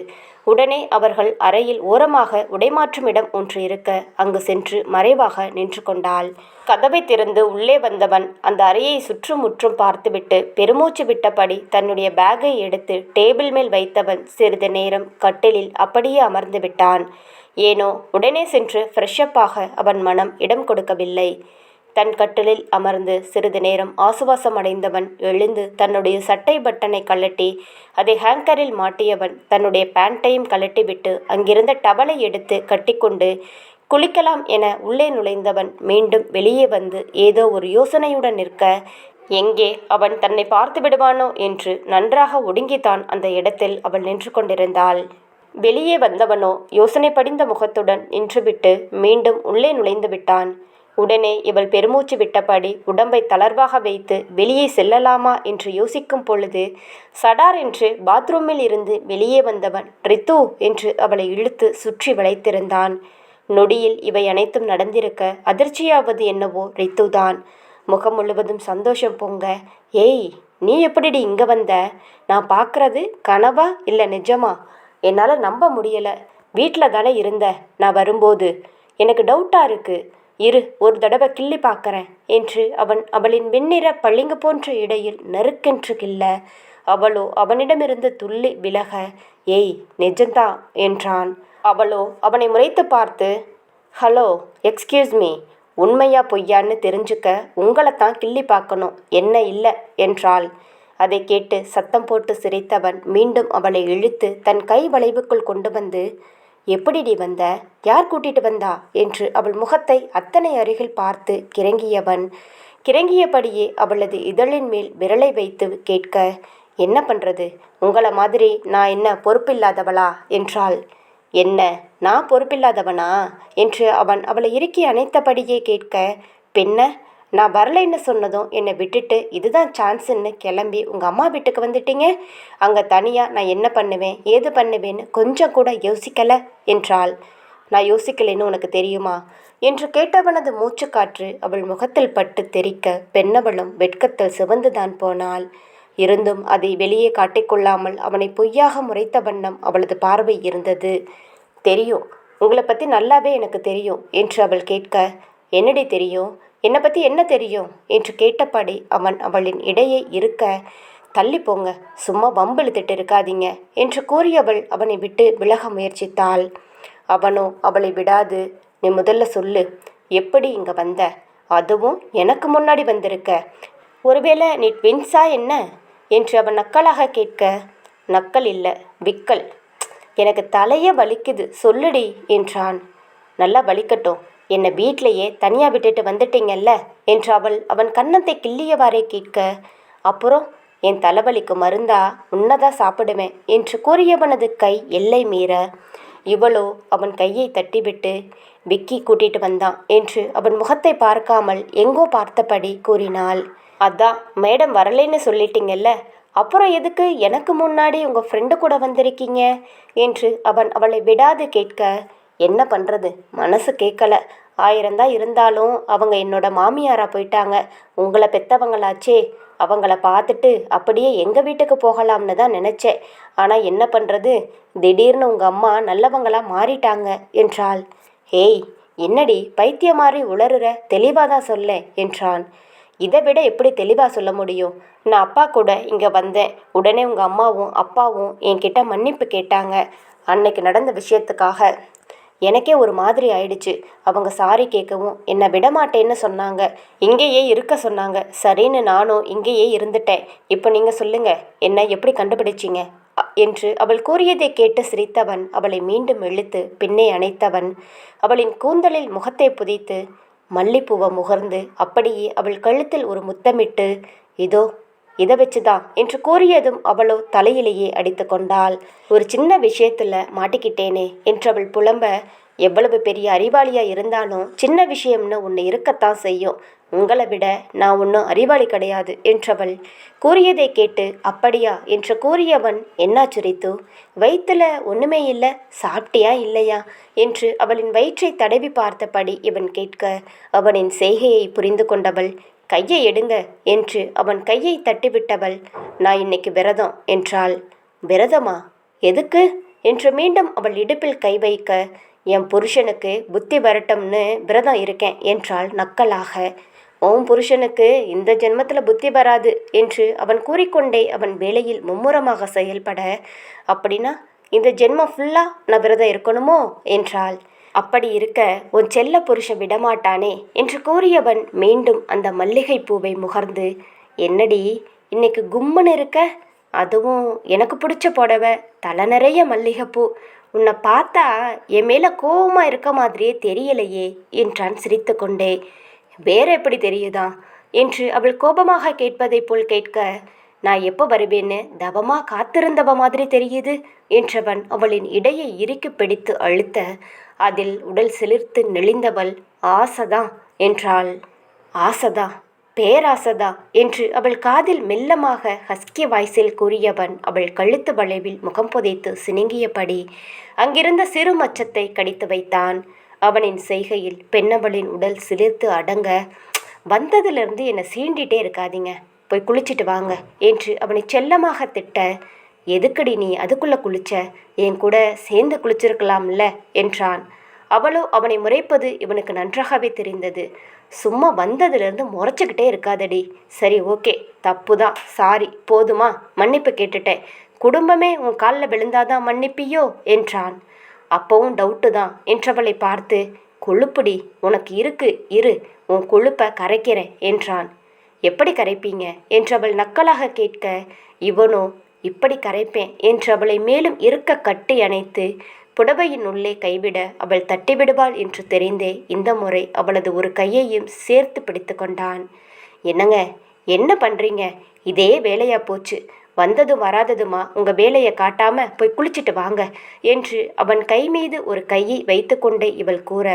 உடனே அவர்கள் அறையில் ஓரமாக உடைமாற்றும் இடம் ஒன்று இருக்க அங்கு சென்று மறைவாக நின்று கொண்டாள். கதவை திறந்து உள்ளே வந்தவன் அந்த அறையை சுற்றுமுற்றும் பார்த்துவிட்டு பெருமூச்சு விட்டபடி தன்னுடைய பேக்கை எடுத்து டேபிள் மேல் வைத்தவன் சிறிது நேரம் கட்டிலில் அப்படியே அமர்ந்து விட்டான். ஏனோ உடனே சென்று ஃப்ரெஷ்ஷப்பாக அவன் மனம் இடம் கொடுக்கவில்லை. தன் கட்டிலில் அமர்ந்து சிறிது நேரம் ஆசுவாசம் அடைந்தவன் எழுந்து தன்னுடைய சட்டை பட்டனை கழட்டி அதை ஹேங்கரில் மாட்டியவன் தன்னுடைய பேண்ட்டையும் கழட்டிவிட்டு அங்கிருந்த டவலை எடுத்து கட்டிக்கொண்டு குளிக்கலாம் என உள்ளே நுழைந்தவன் மீண்டும் வெளியே வந்து ஏதோ ஒரு யோசனையுடன் நிற்க, எங்கே அவன் தன்னை பார்த்து விடுவானோ என்று நன்றாக ஒடுங்கித்தான் அந்த இடத்தில் அவள் நின்று கொண்டிருந்தாள். வெளியே வந்தவனோ யோசனை படிந்த முகத்துடன் நின்றுவிட்டு மீண்டும் உள்ளே நுழைந்து விட்டான். உடனே இவள் பெருமூச்சு விட்டபடி உடம்பை தளர்வாக வைத்து வெளியே செல்லலாமா என்று யோசிக்கும் பொழுது சடார் என்று பாத்ரூமில் இருந்து வெளியே வந்தவன் ரித்து என்று அவளை இழுத்து சுற்றி வளைத்திருந்தான். நொடியில் இவை அனைத்தும் நடந்திருக்க அதிர்ச்சியாவது என்னவோ ரித்துதான். முகம் முழுவதும் சந்தோஷம் பொங்க, ஏய் நீ எப்படிடி இங்கே வந்த? நான் பார்க்குறது கனவா இல்லை நிஜமா? என்னால் நம்ப முடியலை. வீட்டில் தானே இருந்த நான் வரும்போது. எனக்கு டவுட்டாக இருக்குது. இரு ஒரு தடவை கிள்ளி பார்க்குறேன் என்று அவளின் வெண்ணிற பளிங்கு போன்ற இடையில் நறுக்கென்று கிள்ள அவளோ அவனிடமிருந்து துள்ளி விலக, ஏய் நிஜந்தான் என்றான். அவளோ அவனை முறைத்து பார்த்து, ஹலோ எக்ஸ்கியூஸ் மீ, உண்மையா பொய்யான்னு தெரிஞ்சுக்க உங்களைத்தான் கிள்ளி பார்க்கணும், என்ன இல்லை என்றாள். அதை கேட்டு சத்தம் போட்டு சிரித்தவன் மீண்டும் அவளை இழுத்து தன் கை வளைவுக்குள் கொண்டு வந்து, எப்படிடி வந்த? யார் கூட்டிட்டு வந்தா என்று அவள் முகத்தை அத்தனை அருகில் பார்த்து கிறங்கியபடியே அவளது இதழின் மேல் விரலை வைத்து கேட்க, என்ன பண்ணுறது, உங்களை மாதிரி நான் என்ன பொறுப்பில்லாதவளா என்றாள். என்ன நான் பொறுப்பில்லாதவனா என்று அவளை இறுக்கி அணைத்தபடியே கேட்க, பெண்ண நான் வரலைன்னு சொன்னதும் என்னை விட்டுட்டு இதுதான் சான்ஸுன்னு கிளம்பி உங்கள் அம்மா வீட்டுக்கு வந்துட்டீங்க. அங்கே தனியாக நான் என்ன பண்ணுவேன் ஏது பண்ணுவேன்னு கொஞ்சம் கூட யோசிக்கலை என்றாள். நான் யோசிக்கலைன்னு உனக்கு தெரியுமா என்று கேட்டவனது மூச்சுக்காற்று அவள் முகத்தில் பட்டு தெறிக்க பெண்ணவளும் வெட்கத்தில் சிவந்துதான் போனாள். இருந்தும் அதை வெளியே காட்டிக்கொள்ளாமல் அவனை பொய்யாக முறைத்த வண்ணம் அவளது பார்வை இருந்தது. தெரியும், உங்களை பற்றி நல்லாவே எனக்கு தெரியும் என்று அவள் கேட்க, என்னடி தெரியும்? என்னை பற்றி என்ன தெரியும் என்று கேட்டபடி அவளின் இடையே இருக்க, தள்ளி போங்க, சும்மா வம்பிழுத்துட்டு இருக்காதீங்க என்று கூறியவள் அவனை விட்டு விலக முயற்சித்தாள். அவனோ அவளை விடாது, நீ முதல்ல சொல்லு, எப்படி இங்கே வந்த? அதுவும் எனக்கு முன்னாடி வந்திருக்க. ஒருவேளை நீ ட்வின்ஸா என்ன என்று அவன் நக்கலாக கேட்க, நக்கல் இல்லை விக்கல், எனக்கு தலையே வலிக்குது சொல்லுடி என்றான். நல்லா வலிக்கட்டும், என்னை வீட்டிலையே தனியாக விட்டுட்டு வந்துட்டீங்கல்ல என்று அவன் கன்னத்தை கிள்ளியவாறே கேட்க, அப்புறம் என் தலைவலிக்கு மருந்தா உன்னதான் சாப்பிடுவேன் என்று கூறியவனது கை எல்லை மீற இவளோ அவன் கையை தட்டிவிட்டு, விக்கி கூட்டிட்டு வந்தான் என்று அவன் முகத்தை பார்க்காமல் எங்கோ பார்த்தபடி கூறினாள். அதான் மேடம் வரலைன்னு சொல்லிட்டீங்கல்ல, அப்புறம் எதுக்கு எனக்கு முன்னாடி உங்கள் ஃப்ரெண்டு கூட வந்திருக்கீங்க என்று அவளை விடாது கேட்க, என்ன பண்ணுறது, மனசு கேட்கல. 1000 தான் இருந்தாலும் அவங்க என்னோட மாமியாரா போயிட்டாங்க. உங்களை பெற்றவங்களாச்சே, அவங்கள பார்த்துட்டு அப்படியே எங்கள் வீட்டுக்கு போகலாம்னு தான் நினச்சேன். ஆனால் என்ன பண்ணுறது, திடீர்னு உங்கள் அம்மா நல்லவங்களா மாறிட்டாங்க என்றாள். ஏய் என்னடி பைத்திய மாதிரி உளறுற, தெளிவாக தான் சொல்ல என்றான். இதை விட எப்படி தெளிவாக சொல்ல முடியும்? நான் அப்பா கூட இங்கே வந்தேன். உடனே உங்கள் அம்மாவும் அப்பாவும் என்கிட்ட மன்னிப்பு கேட்டாங்க. அன்னைக்கு நடந்த விஷயத்துக்காக எனக்கே ஒரு மாதிரி ஆயிடுச்சு. அவங்க சாரி கேட்கவும் என்னை விடமாட்டேன்னு சொன்னாங்க, இங்கேயே இருக்க சொன்னாங்க. சரின்னு நானும் இங்கேயே இருந்துட்டேன். இப்போ நீங்கள் சொல்லுங்கள், என்ன எப்படி கண்டுபிடிச்சிங்க என்று அவள் கூறியதை கேட்டு சிரித்தவன் அவளை மீண்டும் இழுத்து பின்னே அணைத்தவன் அவளின் கூந்தலில் முகத்தை புதைத்து மல்லிப்பூவை முகர்ந்து அப்படியே அவள் கழுத்தில் ஒரு முத்தமிட்டு, இதோ இதை வச்சுதான் என்று கூறியதும் அவளோ தலையிலேயே அடித்து கொண்டாள். ஒரு சின்ன விஷயத்துல மாட்டிக்கிட்டேனே என்றவள் புலம்ப, எவ்வளவு பெரிய அறிவாளியா இருந்தாலும் சின்ன விஷயம்னு ஒன்று இருக்கத்தான் செய்யும். உங்களை விட நான் ஒன்றும் அறிவாளி கிடையாது என்றவள் கூறியதை கேட்டு, அப்படியா என்று கூறியவன், என்னாச்சு ரித்து, வயிற்றுல ஒன்றுமே இல்லை, சாப்பிட்டியா இல்லையா என்று அவளின் வயிற்றை தடவி பார்த்தபடி இவன் கேட்க அவனின் செய்கையை புரிந்து கொண்டவள், கையை எடுங்க என்று அவன் கையை தட்டிவிட்டவள், நான் இன்னைக்கு விரதம் என்றாள். விரதமா? எதுக்கு என்று மீண்டும் அவள் இடுப்பில் கை வைக்க, என் புருஷனுக்கு புத்தி வரட்டும்னு விரதம் இருக்கேன் என்றாள் நக்கலாக. உன் புருஷனுக்கு இந்த ஜென்மத்தில் புத்தி வராது என்று அவன் கூறிக்கொண்டே அவன் வேலையில் மும்முரமாக செயல்பட, அப்படின்னா இந்த ஜென்மம் ஃபுல்லாக நான் விரதம் இருக்கணுமோ என்றாள். அப்படி இருக்க உன் செல்ல புருஷன் விடமாட்டானே என்று கூறியவன் மீண்டும் அந்த மல்லிகை பூவை முகர்ந்து, என்னடி இன்னைக்கு கும்முன்னு இருக்க, அதுவும் எனக்கு பிடிச்ச புடவை, தலை நிறைய மல்லிகைப்பூ, உன்னை பார்த்தா என் மேலே கோவமாக இருக்க மாதிரியே தெரியலையே என்றான் சிரித்து கொண்டே. வேற எப்படி தெரியுதா என்று அவள் கோபமாக கேட்பதை போல் கேட்க, நான் எப்போ வருவேன்னு தவமாக காத்திருந்தவ மாதிரி தெரியுது என்றவன் அவளின் இடையை இறுக்கி பிடித்து அழுத்த, அதில் உடல் சிலிர்த்து நெளிந்தவள், ஆசைதான் என்றாள். ஆசதா, பேராசதா என்று அவள் காதில் மெல்லமாக ஹஸ்கிய வாய்ஸில் கூறியவன் அவள் கழுத்து வளைவில் முகம் புதைத்து சினுங்கியபடி அங்கிருந்த சிறு மச்சத்தை கடித்து வைத்தான். அவனின் செய்கையில் பெண்ணவளின் உடல் சிலிர்த்து அடங்க, வந்ததிலிருந்து என்னை சீண்டிகிட்டே இருக்காதீங்க, போய் குளிச்சிட்டு வாங்க என்று அவனை செல்லமாக திட்ட, எதுக்கடி நீ அதுக்குள்ளே குளிச்ச, என் கூட சேர்ந்து குளிச்சிருக்கலாம்ல என்றான். அவளோ அவனை முறைப்பது இவனுக்கு நன்றாகவே தெரிந்தது. சும்மா வந்ததுலேருந்து முறைச்சிக்கிட்டே இருக்காதடி. சரி, ஓகே, தப்பு தான், சாரி, போதுமா, மன்னிப்பு கேட்டுட்டேன். குடும்பமே உன் காலில் விழுந்தாதான் மன்னிப்பியோ என்றான். அப்பவும் டவுட்டு தான் என்றவளை பார்த்து, கொழுப்புடி உனக்கு இருக்கு, இரு, உன் கொழுப்பை கரைக்கிறேன் என்றான். எப்படி கரைப்பீங்க என்றவள் நக்கலாக கேட்க, இவனோ இப்படி கரைப்பேன் என்றவளை மேலும் இருக்க கட்டி அணைத்து புடவையின் உள்ளே கைவிட அவள் தட்டிவிடுவாள் என்று தெரிந்தே இந்த முறை அவளது ஒரு கையையும் சேர்த்து பிடித்து கொண்டான். என்னங்க, என்ன பண்ணுறீங்க? இதே வேலையா போச்சு. வந்ததும் வராததுமா உங்கள் வேலையை காட்டாம போய் குளிச்சுட்டு வாங்க என்று அவன் கை மீது ஒரு கையை வைத்து கொண்டே இவள் கூற,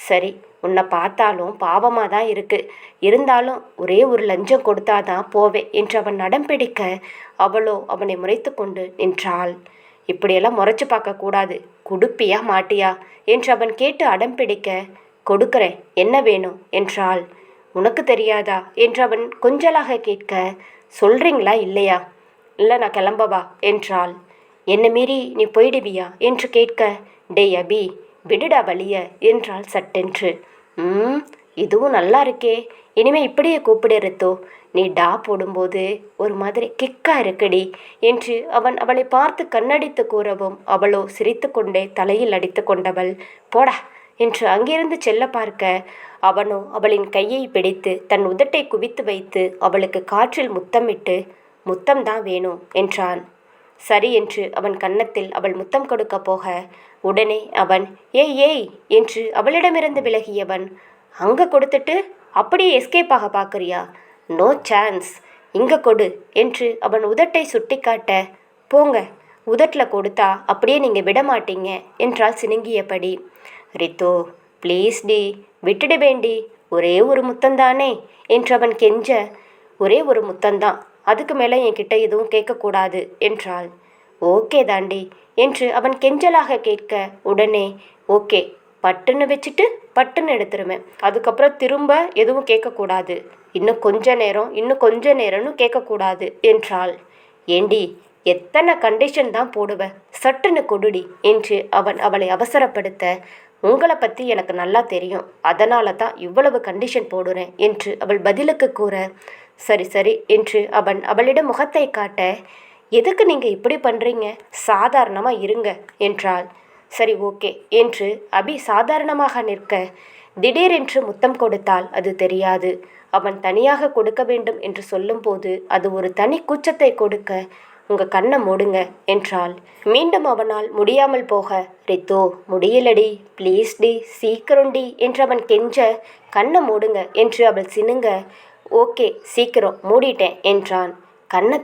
சரி, உன்னை பார்த்தாலும் பாவமாக தான் இருக்கு, இருந்தாலும் ஒரே ஒரு லஞ்சம் கொடுத்தாதான் போவேன் என்று அவன் நடம் பிடிக்க அவளோ அவனை முறைத்து கொண்டு நின்றாள். இப்படியெல்லாம் முறைச்சு பார்க்கக்கூடாது, குடுப்பியா மாட்டியா என்று அவன் கேட்டு அடம் பிடிக்க, கொடுக்குறேன், என்ன வேணும் என்றாள். உனக்கு தெரியாதா என்று அவன் கொஞ்சலாக கேட்க, சொல்கிறீங்களா இல்லையா? இல்லை, நான் கிளம்பவா என்றாள். என்னை மீறி நீ போயிடுவியா என்று கேட்க, டேய் அபி, விடுடா வலிய என்றாள் சட்டென்று. இதுவும் நல்லா இருக்கே, இனிமே இப்படியே கூப்பிடுறதோ, நீ டா போடும்போது ஒரு மாதிரி கிக்கா இருக்குடி என்று அவன் அவளை பார்த்து கண்ணடித்து கூறவும் அவளோ சிரித்து கொண்டே தலையில் அடித்து கொண்டவள், போடா என்று அங்கிருந்து செல்ல பார்க்க அவனோ அவளின் கையை பிடித்து தன் உதட்டை குவித்து வைத்து அவளுக்கு காற்றில் முத்தமிட்டு, முத்தம்தான் வேணும் என்றான். சரி என்று அவன் கன்னத்தில் அவள் முத்தம் கொடுக்க போக உடனே அவன் ஏய் ஏய் என்று அவளிடமிருந்து விலகியவன், அங்கே கொடுத்துட்டு அப்படியே எஸ்கேப் ஆக பார்க்குறியா? நோ சான்ஸ், இங்கே கொடு என்று அவன் உதட்டை சுட்டி காட்ட, போங்க, உதட்டில் கொடுத்தா அப்படியே நீங்கள் விட மாட்டீங்க என்றால் சினுங்கியபடி. ரித்து, ப்ளீஸ் டி, விட்டுடு வேண்டி, ஒரே ஒரு முத்தந்தானே என்று அவன் கெஞ்ச, ஒரே ஒரு முத்தந்தான், அதுக்கு மேலே என்கிட்ட எதுவும் கேட்கக்கூடாது என்றாள். ஓகே தாண்டி என்று அவன் கெஞ்சலாக கேட்க உடனே ஓகே, பட்டுன்னு வச்சுட்டு பட்டுன்னு எடுத்துருவேன், அதுக்கப்புறம் திரும்ப எதுவும் கேட்கக்கூடாது, இன்னும் கொஞ்ச நேரம்னு கேட்கக்கூடாது என்றாள். ஏண்டி, எத்தனை கண்டிஷன் தான் போடுவேன், சட்டுன்னு கொடுடி என்று அவன் அவளை அவசரப்படுத்த, உங்களை பற்றி எனக்கு நல்லா தெரியும், அதனால தான் இவ்வளவு கண்டிஷன் போடுறேன் என்று அவள் பதிலுக்கு கூற, சரி சரி என்று அவன் அவளிடம் முகத்தை காட்ட, எதுக்கு நீங்கள் இப்படி பண்ணுறீங்க, சாதாரணமாக இருங்க என்றாள். சரி, ஓகே என்று அபி சாதாரணமாக நிற்க திடீரென்று முத்தம் கொடுத்தால் அது தெரியாது. அவன் தனியாக கொடுக்க வேண்டும் என்று சொல்லும்போது அது ஒரு தனி கூச்சத்தை கொடுக்க, உங்கள் கண்ணை மூடுங்க என்றாள். மீண்டும் அவனால் முடியாமல் போக, ரித்து, முடியலடி, ப்ளீஸ் டி, சீக்கிரம்டி என்று அவன் கெஞ்ச, கண்ணை மூடுங்க என்று அவள் சினுங்க, ஓகே, சீக்கிரம் மூடிட்டேன் என்றான். கண்ணை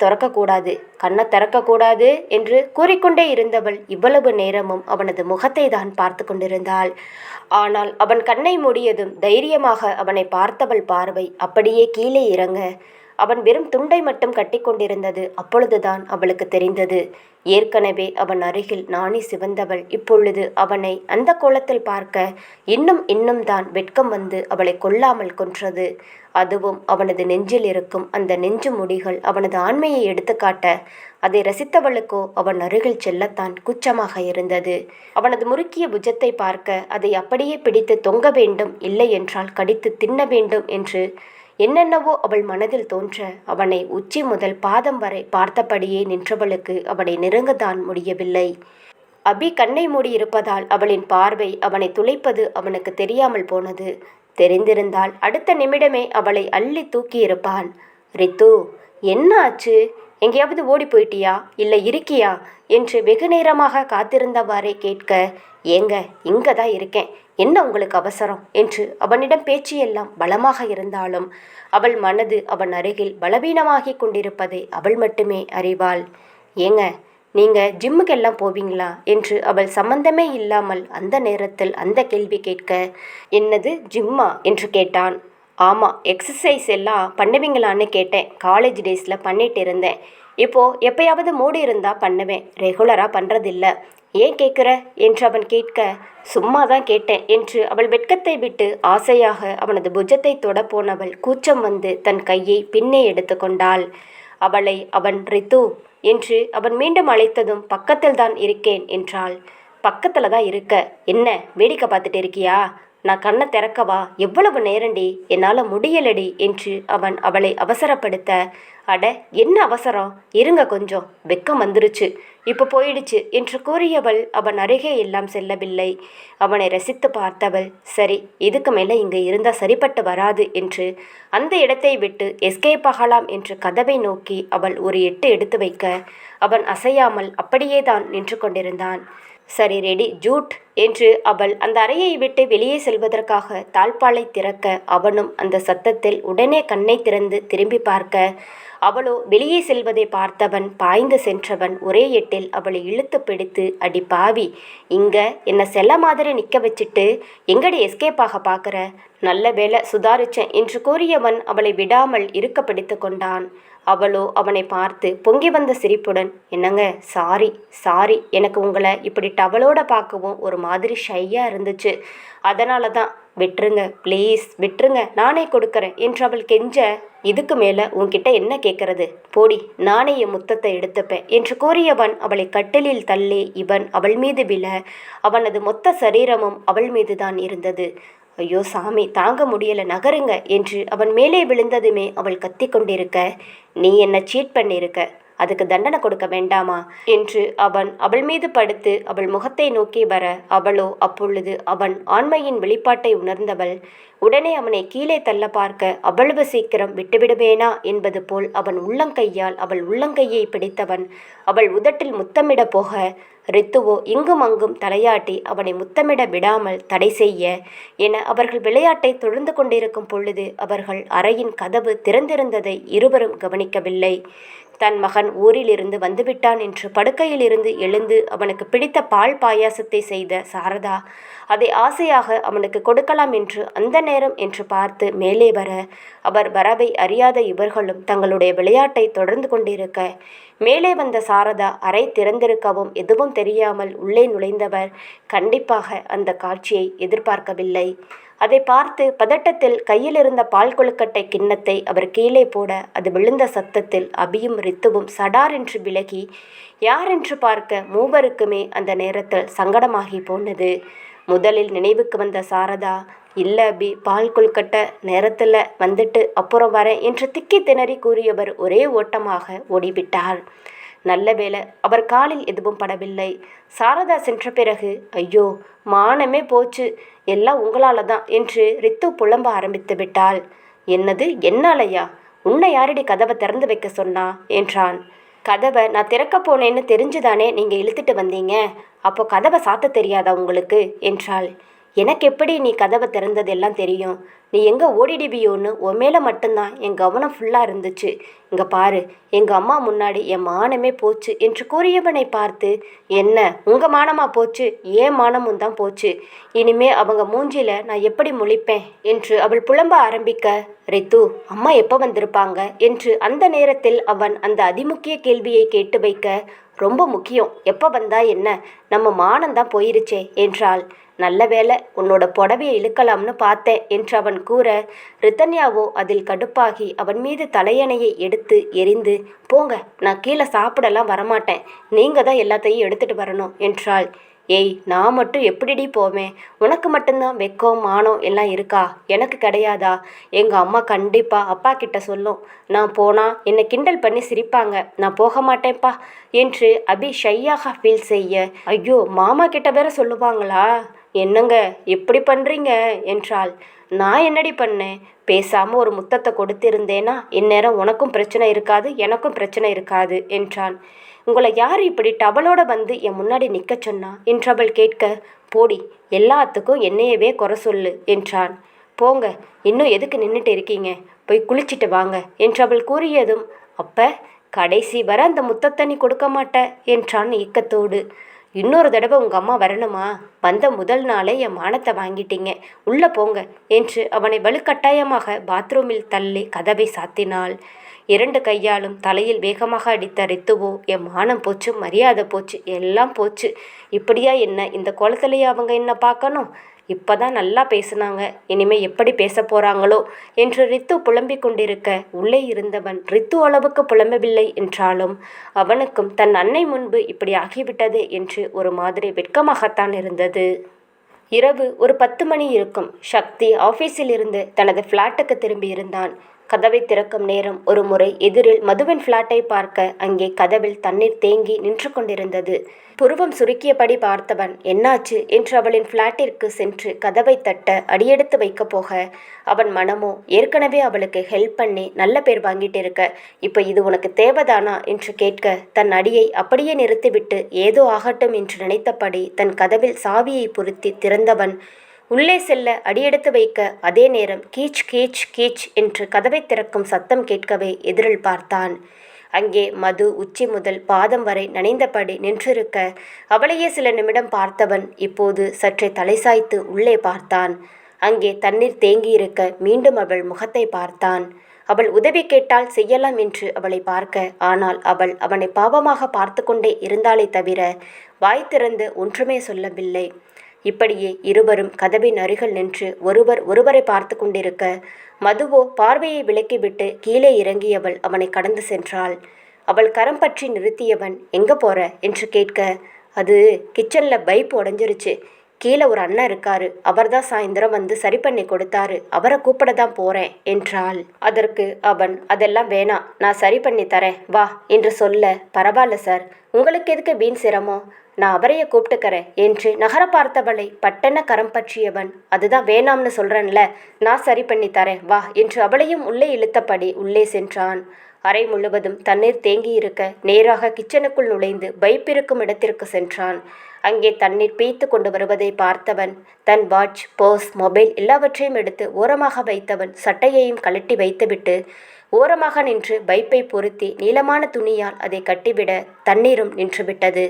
திறக்கக்கூடாது என்று கூறிக்கொண்டே இருந்தவள் இவ்வளவு நேரமும் அவனது முகத்தை தான் பார்த்து கொண்டிருந்தாள். ஆனால் அவன் கண்ணை மூடியதும் தைரியமாக அவனை பார்த்தவள் பார்வை அப்படியே கீழே இறங்க அவன் வெறும் துண்டை மட்டும் கட்டி கொண்டிருந்தது அப்பொழுதுதான் அவளுக்கு தெரிந்தது. ஏற்கனவே அவன் அருகில் நாணி சிவந்தவள் இப்பொழுது அவனை அந்த கோலத்தில் பார்க்க இன்னும் தான் வெட்கம் வந்து அவளை கொல்லாமல் கொன்றது. அதுவும் அவனது நெஞ்சில் இருக்கும் அந்த நெஞ்சு முடிகள் அவனது ஆண்மையை எடுத்துக்காட்ட அதை ரசித்தவளுக்கோ அவன் அருகில் செல்லத்தான் கூச்சமாக இருந்தது. அவனது முறுக்கிய புஜத்தை பார்க்க அதை அப்படியே பிடித்து தொங்க வேண்டும், இல்லை என்றால் கடித்து தின்ன வேண்டும் என்று என்னென்னவோ அவள் மனதில் தோன்ற அவனை உச்சி முதல் பாதம் வரை பார்த்தபடியே நின்றவளுக்கு அவனை நெருங்கத்தான் முடியவில்லை. அபி கண்ணை மூடி இருப்பதால் அவளின் பார்வை அவனை துளைப்பது அவனுக்கு தெரியாமல் போனது. தெரிந்திருந்தால் அடுத்த நிமிடமே அவளை அள்ளி தூக்கியிருப்பான். ரித்து, என்ன ஆச்சு? எங்கேயாவது ஓடி போயிட்டியா, இல்லை இருக்கியா என்று வெகு நேரமாக காத்திருந்தவாறே கேட்க, ஏங்க, இங்கே தான் இருக்கேன், என்ன உங்களுக்கு அவசரம் என்று அவனிடம் பேச்சியெல்லாம் பலமாக இருந்தாலும் அவள் மனது அவன் அருகில் பலவீனமாகி கொண்டிருப்பதை அவள் மட்டுமே அறிவாள். ஏங்க, நீங்கள் ஜிம்முக்கெல்லாம் போவீங்களா என்று அவள் சம்பந்தமே இல்லாமல் அந்த நேரத்தில் அந்த கேள்வி கேட்க, என்னது ஜிம்மா என்று கேட்டான். ஆமாம், எக்ஸசைஸ் எல்லாம் பண்ணுவீங்களான்னு கேட்டேன். காலேஜ் டேஸில் பண்ணிட்டு இருந்தேன். இப்போது எப்பயாவது மூடி இருந்தால் பண்ணுவேன், ரெகுலராக பண்ணுறதில்ல. ஏன் கேட்குற என்று அவன் கேட்க, சும்மா தான் கேட்டேன் என்று அவள் வெட்கத்தை விட்டு ஆசையாக அவனது புஜத்தை தொட போனவள் கூச்சம் வந்து தன் கையை பின்னே எடுத்து கொண்டாள். அவளை அவன் ரித்து என்று அவன் மீண்டும் அழைத்ததும் பக்கத்தில் தான் இருக்கேன் என்றாள். பக்கத்தில் தான் இருக்க, என்ன வேடிக்கை பார்த்துட்டு இருக்கியா? நான் கண்ணை திறக்கவா? எவ்வளவு நேரண்டி, என்னால் முடியலடி என்று அவன் அவளை அவசரப்படுத்த, அட என்ன அவசரம், இருங்க கொஞ்சம், வெக்கம் வந்துருச்சு, இப்போ போயிடுச்சு என்று கூறியவள் அவன் அருகே எல்லாம் செல்லவில்லை. அவனை ரசித்து பார்த்தவள், சரி இதுக்கு மேலே இங்கே இருந்தால் சரிப்பட்டு வராது என்று அந்த இடத்தை விட்டு எஸ்கேப் ஆகலாம் என்று கதவை நோக்கி அவள் ஒரு எட்டு எடுத்து வைக்க அவன் அசையாமல் அப்படியே தான் நின்று கொண்டிருந்தான். சரி ரெடி ஜூட் என்று அவள் அந்த அறையை விட்டு வெளியே செல்வதற்காக தாழ்பாலை திறக்க அவனும் அந்த சத்தத்தில் உடனே கண்ணை திறந்து திரும்பி பார்க்க, அவளோ வெளியே செல்வதை பார்த்தவன் பாய்ந்து சென்றவன் ஒரே எட்டில் அவளை இழுத்து பிடித்து, அடி பாவி, இங்க என்ன செல்ல மாதிரி நிற்க வச்சுட்டு எங்கடி எஸ்கேப் ஆக பார்க்குற? நல்ல வேளை சுதாரிச்சேன் என்று கூறியவன் அவளை விடாமல் இருக்க பிடித்து கொண்டான். அவளோ அவனை பார்த்து பொங்கி வந்த சிரிப்புடன், என்னங்க சாரி சாரி, எனக்கு உங்களை இப்படி டவலோட பார்க்கவும் ஒரு மாதிரி ஷையாக இருந்துச்சு, அதனால தான், விட்டுருங்க ப்ளீஸ் விட்டுருங்க, நானே கொடுக்குறேன் என்று அவள் கெஞ்ச, இதுக்கு மேலே உன்கிட்ட என்ன கேட்கறது, போடி, நானே என் முத்தத்தை எடுத்துப்பேன் என்று கூறியவன் அவளை கட்டிலில் தள்ளி இவன் அவள் மீது விழ அவனது மொத்த சரீரமும் அவள் மீது தான் இருந்தது. ஐயோ சாமி, தாங்க முடியல, நகருங்க என்று அவன் மேலே விழுந்ததுமே அவள் கத்தி கொண்டிருக்க, நீ என்ன சீட் பண்ணியிருக்க, அதுக்கு தண்டனை கொடுக்க வேண்டாமா என்று அவள் மீது படுத்து அவள் முகத்தை நோக்கி வர, அவளோ அப்பொழுது அவன் ஆண்மையின் வெளிப்பாட்டை உணர்ந்தவள் உடனே அவனை கீழே தள்ள பார்க்க, அவ்வளவு சீக்கிரம் விட்டுவிடுவேனா என்பது போல் அவன் உள்ளங்கையால் அவள் உள்ளங்கையை பிடித்தவன் அவள் உதட்டில் முத்தமிட போக, ரித்துவோ இங்கும் அங்கும் தலையாட்டி அவனை முத்தமிட விடாமல் தடை செய்ய என அவர்கள் விளையாட்டை தொடர்ந்து கொண்டிருக்கும் பொழுது அவர்கள் அறையின் கதவு திறந்திருந்ததை இருவரும் கவனிக்கவில்லை. தன் மகன் ஊரிலிருந்து வந்துவிட்டான் என்று படுக்கையிலிருந்து எழுந்து அவனுக்கு பிடித்த பால் பாயாசத்தை செய்த சாரதா அதை ஆசையாக அவனுக்கு கொடுக்கலாம் என்று அந்த நேரம் என்று பார்த்து மேலே வர, அவர் வரவை அறியாத இவர்களும் தங்களுடைய விளையாட்டை தொடர்ந்து கொண்டிருக்க, மேலே வந்த சாரதா அறை திறந்திருக்கவும் எதுவும் தெரியாமல் உள்ளே நுழைந்தவர் கண்டிப்பாக அந்த காட்சியை எதிர்பார்க்கவில்லை. அதை பார்த்து பதட்டத்தில் கையில் இருந்த பால் கொழுக்கட்டை கிண்ணத்தை அவர் கீழே போட, அது விழுந்த சத்தத்தில் அபியும் ரித்துவும் சடார் என்று விலகி யாரென்று பார்க்க மூவருக்குமே அந்த நேரத்தில் சங்கடமாகி போனது. முதலில் நினைவுக்கு வந்த சாரதா, இல்லை அபி, பால் கொழுக்கட்டை நேரத்தில் வந்துட்டு அப்புறம் வரேன் என்று திக்கி திணறி கூறியவர் ஒரே ஓட்டமாக ஓடிவிட்டார். நல்ல வேளை அவர் காலில் எதுவும் படவில்லை. சாரதா சென்ற பிறகு, ஐயோ மானமே போச்சு, எல்லாம் உங்களால தான் என்று ரித்து புலம்ப ஆரம்பித்து விட்டாள். என்னது என்னாலையா? உன்னை யாரடி கதவை திறந்து வைக்க சொன்னா என்றான். கதவை நான் திறக்க போனேன்னு தெரிஞ்சுதானே நீங்கள் இழுத்துட்டு வந்தீங்க, அப்போ கதவை சாத்த தெரியாதா உங்களுக்கு என்றாள். எனக்கு எப்படி நீ கதவை திறந்ததெல்லாம் தெரியும்? நீ எங்கே ஓடிடுவியோன்னு உன் மேலே மட்டும்தான் என் கவனம் ஃபுல்லாக இருந்துச்சு. இங்கே பாரு, எங்கள் அம்மா முன்னாடி என் மானமே போச்சு என்று கூறியவனை பார்த்து, என்ன உங்கள் மானமா போச்சு? ஏன் மானமும் தான் போச்சு. இனிமே அவங்க மூஞ்சில நான் எப்படி முழிப்பேன் என்று அவள் புலம்ப ஆரம்பிக்க, ரித்து அம்மா எப்போ வந்திருப்பாங்க என்று அந்த நேரத்தில் அவன் அந்த அதிமுக்கிய கேள்வியை கேட்டு வைக்க, ரொம்ப முக்கியம், எப்போ வந்தா என்ன, நம்ம மானந்தான் போயிருச்சே என்றாள். நல்ல வேளை உன்னோட புடவையை இழுக்கலாம்னு பார்த்தேன் என்று அவன் கூற, ரித்தன்யாவோ அதில் கடுப்பாகி அவன் மீது தலையணையை எடுத்து எரிந்து, போங்க, நான் கீழே சாப்பிடலாம் வரமாட்டேன், நீங்கள் தான் எல்லாத்தையும் எடுத்துகிட்டு வரணும் என்றாள். ஏய், நான் மட்டும் எப்படிடி போவேன்? உனக்கு மட்டும்தான் வெக்கம் மானம் எல்லாம் இருக்கா? எனக்கு கிடையாதா? எங்கள் அம்மா கண்டிப்பாக அப்பா கிட்ட சொல்லும், நான் போனால் என்னை கிண்டல் பண்ணி சிரிப்பாங்க, நான் போக மாட்டேன்ப்பா என்று அபி ஷையாக ஃபீல் செய்ய, ஐயோ மாமா கிட்ட வேற சொல்லுவாங்களா? என்னங்க எப்படி பண்ணுறீங்க என்றாள். நான் என்னடி பண்ணேன்? பேசாமல் ஒரு முத்தத்தை கொடுத்திருந்தேனா இந்நேரம் உனக்கும் பிரச்சனை இருக்காது, எனக்கும் பிரச்சனை இருக்காது என்றான். உங்களை யார் இப்படி டவலோட வந்து என் முன்னாடி நிற்க சொன்னா என்றவள் கேட்க, போடி, எல்லாத்துக்கும் என்னையவே குறை சொல்லு என்றான். போங்க, இன்னும் எதுக்கு நின்றுட்டு இருக்கீங்க, போய் குளிச்சுட்டு வாங்க என்றவள் கூறியதும், அப்போ கடைசி வரை அந்த முத்தத்தை நீ கொடுக்க மாட்ட என்றான் ஏக்கத்தோடு. இன்னொரு தடவை உங்கள் அம்மா வரணுமா? வந்த முதல் நாளே என் மானத்தை வாங்கிட்டீங்க, உள்ளே போங்க என்று அவனை வலுக்கட்டாயமாக பாத்ரூமில் தள்ளி கதவை சாத்தினாள். 2 கையாலும் தலையில் வேகமாக அடித்த ரித்துவோ, என் மானம் போச்சு, மரியாதை போச்சு, எல்லாம் போச்சு. இப்படியா என்ன இந்த கோலத்திலேயே அவங்க என்ன பார்க்கணும்? இப்பதான் நல்லா பேசுனாங்க, இனிமே எப்படி பேச போறாங்களோ என்று ரித்து புலம்பிக் கொண்டிருக்க, உள்ளே இருந்தவன் ரித்து அளவுக்கு புலம்பவில்லை என்றாலும் அவனுக்கும் தன் அன்னை முன்பு இப்படி ஆகிவிட்டது என்று ஒரு மாதிரி வெட்கமாகத்தான் இருந்தது. இரவு ஒரு 10 மணி இருக்கும். சக்தி ஆபீஸில் இருந்து தனது ஃப்ளாட்டுக்கு திரும்பி இருந்தான். கதவை திறக்கும் நேரம் ஒரு முறை எதிரில் மதுவின் ஃப்ளாட்டை பார்க்க அங்கே கதவில் தண்ணீர் தேங்கி நின்று கொண்டிருந்தது. புருவம் சுருக்கியபடி பார்த்தவன் என்னாச்சு என்று அவளின் ஃப்ளாட்டிற்கு சென்று கதவை தட்ட அடியெடுத்து வைக்க போக, அவன் மனமோ ஏற்கனவே அவளுக்கு ஹெல்ப் பண்ணி நல்ல பேர் வாங்கிட்டு இருக்க, இப்போ இது உனக்கு தேவைதானா என்று கேட்க, தன் அடியை அப்படியே நிறுத்திவிட்டு ஏதோ ஆகட்டும் என்று நினைத்தபடி தன் கதவில் சாவியை பொருத்தி திறந்தவன் உள்ளே செல்ல அடியெடுத்து வைக்க, அதே நேரம் கீச் கீச் கீச் என்று கதவை திறக்கும் சத்தம் கேட்கவே எதிரில் பார்த்தான். அங்கே மது உச்சி முதல் பாதம் வரை நனைந்தபடி நின்றிருக்க, அவளையே சில நிமிடம் பார்த்தவன் இப்போது சற்றே தலை சாய்த்து உள்ளே பார்த்தான். அங்கே தண்ணீர் தேங்கியிருக்க மீண்டும் அவள் முகத்தை பார்த்தான். அவள் உதவி கேட்டால் செய்யலாம் என்று அவளை பார்க்க, ஆனால் அவள் அவனை பாவமாக பார்த்து கொண்டே இருந்தாளே தவிர வாய் திறந்து ஒன்றுமே சொல்லவில்லை. இப்படியே இருவரும் கதவின் அருகில் நின்று ஒருவரை பார்த்து கொண்டிருக்க, மதுவோ பார்வையை விலக்கிவிட்டு கீழே இறங்கியவள் அவனை கடந்து சென்றாள். அவள் கரம் பற்றி நிறுத்தியவன் எங்கே போற என்று கேட்க, அது கிச்சனில் பைப் உடஞ்சிருச்சு, கீழே ஒரு அண்ணன் இருக்காரு, அவர்தான் சாயந்தரம் வந்து சரி பண்ணி கொடுத்தாரு, அவரை கூப்பிட தான் போறேன் என்றாள். அதற்கு அவன், அதெல்லாம் வேணாம், நான் சரி பண்ணி தரேன் வா என்று சொல்ல, பரவாயில்ல சார், உங்களுக்கு எதுக்கு வீண் சிரமம், நான் அவரைய கூப்பிட்டுக்கிறேன் என்று நகர பார்த்தவளை பட்டென கரம் பற்றியவன், அதுதான் வேணாம்னு சொல்கிறேன்ல, நான் சரி பண்ணி தரேன் வா என்று அவளையும் உள்ளே இழுத்தபடி உள்ளே சென்றான். அறை முழுவதும் தண்ணீர் தேங்கி இருக்க நேராக கிச்சனுக்குள் நுழைந்து பைப் இருக்கும் இடத்திற்கு சென்றான். அங்கே தண்ணீர் பீய்த்து கொண்டு வருவதை பார்த்தவன் தன் வாட்ச், பர்ஸ், மொபைல் எல்லாவற்றையும் எடுத்து ஓரமாக வைத்தவன் சட்டையையும் கழட்டி வைத்துவிட்டு ஓரமாக நின்று பைப்பை பொருத்தி நீளமான துணியால் அதை கட்டிவிட தண்ணீரும் நின்றுவிட்டது.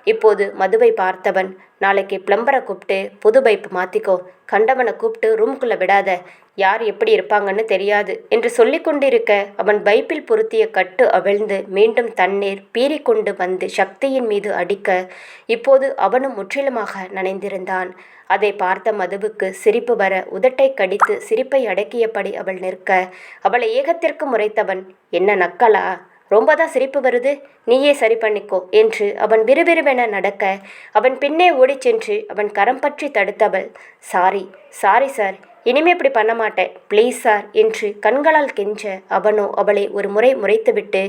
இப்போது மதுவை பார்த்தவன், நாளைக்கு பிளம்பரை கூப்பிட்டு புது பைப்பு மாற்றிக்கோ, கண்டவனை கூப்பிட்டு ரூம்குள்ளே விடாத, யார் எப்படி இருப்பாங்கன்னு தெரியாது என்று சொல்லி கொண்டிருக்க, அவன் பைப்பில் பொருத்திய கட்டு அவிழ்ந்து மீண்டும் தண்ணீர் பீறிக்கொண்டு வந்து சக்தியின் மீது அடிக்க, இப்போது அவனும் முற்றிலுமாக நனைந்திருந்தான். அதை பார்த்த மதுவுக்கு சிரிப்பு வர உதட்டை கடித்து சிரிப்பை அடக்கியபடி அவள் நிற்க, அவளை ஏகத்திற்கு முறைத்தவன், என்ன நக்கலா, ரொம்ப தான் சிரிப்பு வருது, நீயே சரி பண்ணிக்கோ என்று அவன் விறுவிறுவென நடக்க, அவன் பின்னே ஓடிச் சென்று அவன் கரம் பற்றி தடுத்தவள், சாரி சார், இனிமே இப்படி பண்ண மாட்டேன் ப்ளீஸ் சார் என்று கண்களால் கெஞ்ச, அவனோ அவளை ஒரு முறை முறைத்துவிட்டு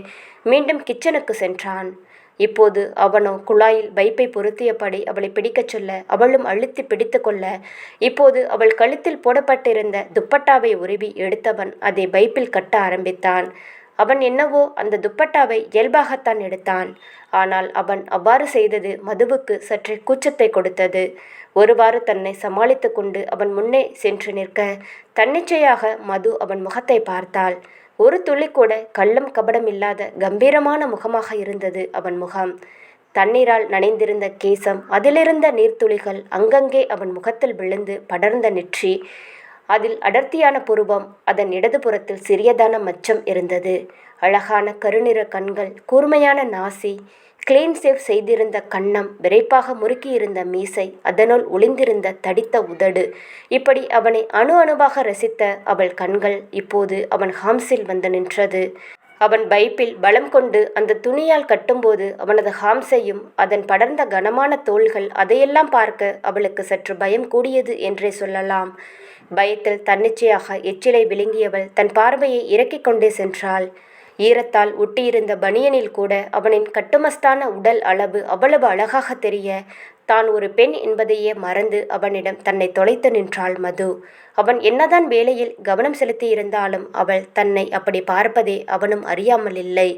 மீண்டும் கிச்சனுக்கு சென்றான். இப்போது அவனோ குழாயில் பைப்பை பொருத்தியபடி அவளை பிடிக்கச் சொல்ல, அவளும் அழுத்தி பிடித்து கொள்ள, இப்போது அவள் கழுத்தில் போடப்பட்டிருந்த துப்பட்டாவை உருவி எடுத்தவன் அதை பைப்பில் கட்ட ஆரம்பித்தான். அவன் என்னவோ அந்த துப்பட்டாவை இயல்பாகத்தான் எடுத்தான். ஆனால் அவன் அவ்வாறு செய்தது மதுவுக்கு சற்றே கூச்சத்தை கொடுத்தது. ஒருவாறு தன்னை சமாளித்து கொண்டு அவன் முன்னே சென்று நிற்க, தன்னிச்சையாக மது அவன் முகத்தை பார்த்தாள். ஒரு துளி கூட கள்ளம் கபடம் இல்லாத கம்பீரமான முகமாக இருந்தது அவன் முகம். தண்ணீரால் நனைந்திருந்த கேசம், அதிலிருந்த நீர்த்துளிகள் அங்கங்கே அவன் முகத்தில் விழுந்து படர்ந்த நெற்றி, அதில் அடர்த்தியான புருவம், அதன் இடதுபுறத்தில் சிறியதான மச்சம் இருந்தது. அழகான கருநிற கண்கள், கூர்மையான நாசி, கிளீன் சேவ் செய்திருந்த கன்னம், விரைப்பாக முறுக்கியிருந்த மீசை, அதனுள் ஒளிந்திருந்த தடித்த உதடு, இப்படி அவனை அணு அணுவாக ரசித்த அவள் கண்கள் இப்போது அவன் ஹாம்ஸில் வந்து நின்றது. அவன் பைப்பில் பலம் கொண்டு அந்த துணியால் கட்டும்போது அவனது ஹாம்ஸையும் அதன் படர்ந்த கனமான தோள்கள், அதையெல்லாம் பார்க்க அவளுக்கு சற்று பயம் கூடியது என்றே சொல்லலாம். பயத்தில் தன்னிச்சையாக எச்சிலை விழுங்கியவள் தன் பார்வையை இறக்கிக் கொண்டே சென்றாள். ஈரத்தால் ஒட்டியிருந்த பனியனில் கூட அவனின் கட்டுமஸ்தான உடல் அளவு அவ்வளவு அழகாக தெரிய, தான் ஒரு பெண் என்பதையே மறந்து அவனிடம் தன்னை தொலைத்து நின்றாள் மது. அவன் என்னதான் வேலையில் கவனம் செலுத்தியிருந்தாலும் அவள் தன்னை அப்படி பார்ப்பதே அவனும் அறியாமல் இல்லை.